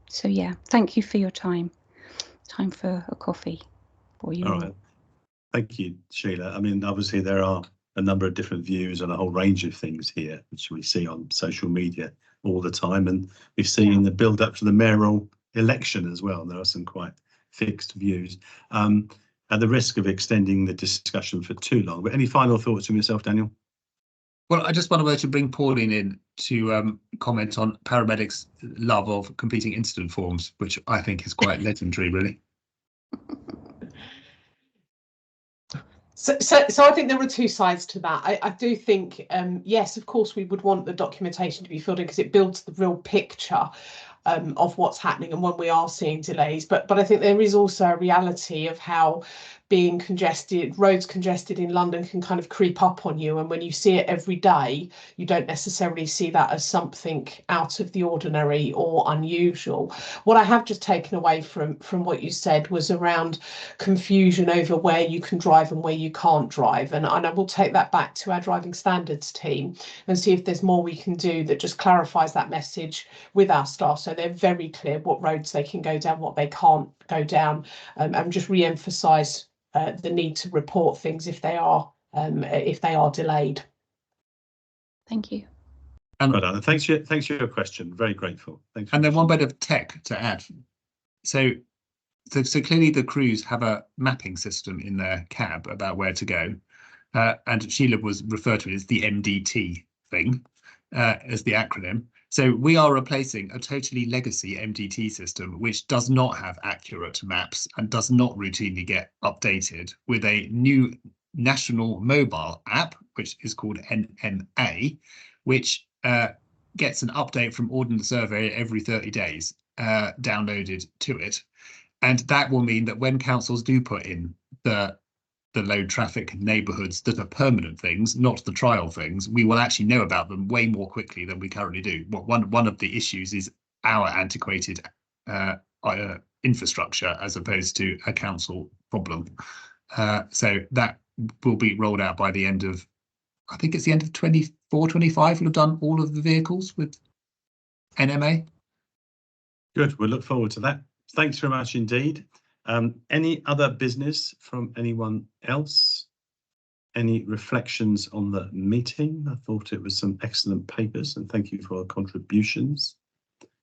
M: So yeah, thank you for your time. Time for a coffee for you.
A: All right. Thank you, Sheila. I mean, obviously there are a number of different views on a whole range of things here, which we see on social media all the time. And we've seen in the build up to the mayoral election as well, there are some quite fixed views. At the risk of extending the discussion for too long, but any final thoughts from yourself, Daniel?
C: Well, I just wanted to bring Pauline in to comment on paramedics' love of completing incident forms, which I think is quite legendary, really.
D: So I think there are 2 sides to that. I do think, yes, of course, we would want the documentation to be filled in because it builds the real picture of what's happening and when we are seeing delays. But I think there is also a reality of how being congested, roads congested in London can kind of creep up on you. And when you see it every day, you don't necessarily see that as something out of the ordinary or unusual. What I have just taken away from what you said was around confusion over where you can drive and where you can't drive. And I will take that back to our driving standards team and see if there's more we can do that just clarifies that message with our staff, so they're very clear what roads they can go down, what they can't go down, and just re-emphasise the need to report things if they are delayed.
M: Thank you.
C: And
A: well done. Thanks for your question. Very grateful. Thanks.
C: And then one bit of tech to add. So clearly the crews have a mapping system in their cab about where to go, and Sheila was referred to it as the MDT thing, as the acronym. So we are replacing a totally legacy MDT system, which does not have accurate maps and does not routinely get updated, with a new national mobile app, which is called NMA, which gets an update from Ordnance Survey every 30 days downloaded to it. And that will mean that when councils do put in the low traffic neighbourhoods that are permanent things, not the trial things, we will actually know about them way more quickly than we currently do. One of the issues is our antiquated infrastructure as opposed to a council problem. So that will be rolled out by the end of, I think it's the end of 24, 25, we'll have done all of the vehicles with NMA.
A: Good, we'll look forward to that. Thanks very much indeed. Any other business from anyone else? Any reflections on the meeting? I thought it was some excellent papers, and thank you for our contributions.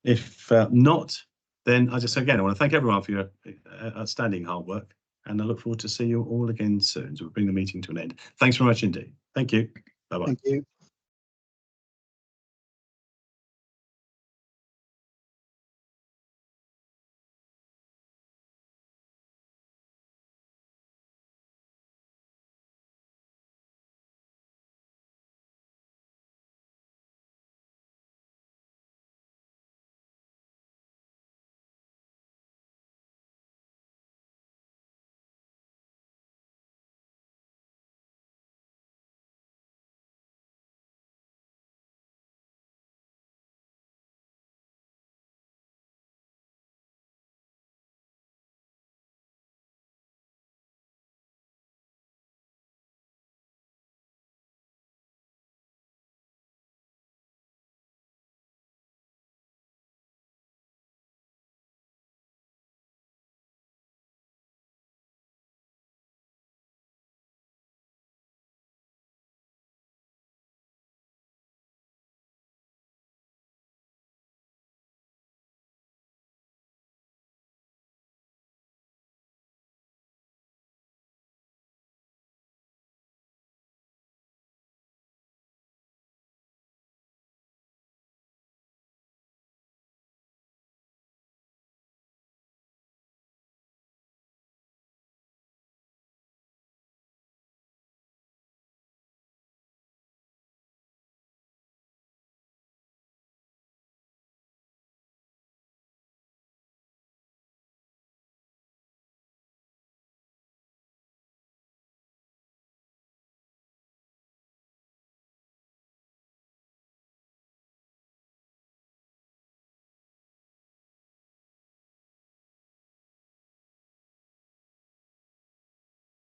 A: If not, then I just again I want to thank everyone for your outstanding hard work, and I look forward to seeing you all again soon. So we'll bring the meeting to an end. Thanks very much indeed. Thank you. Bye bye.
U: Thank you.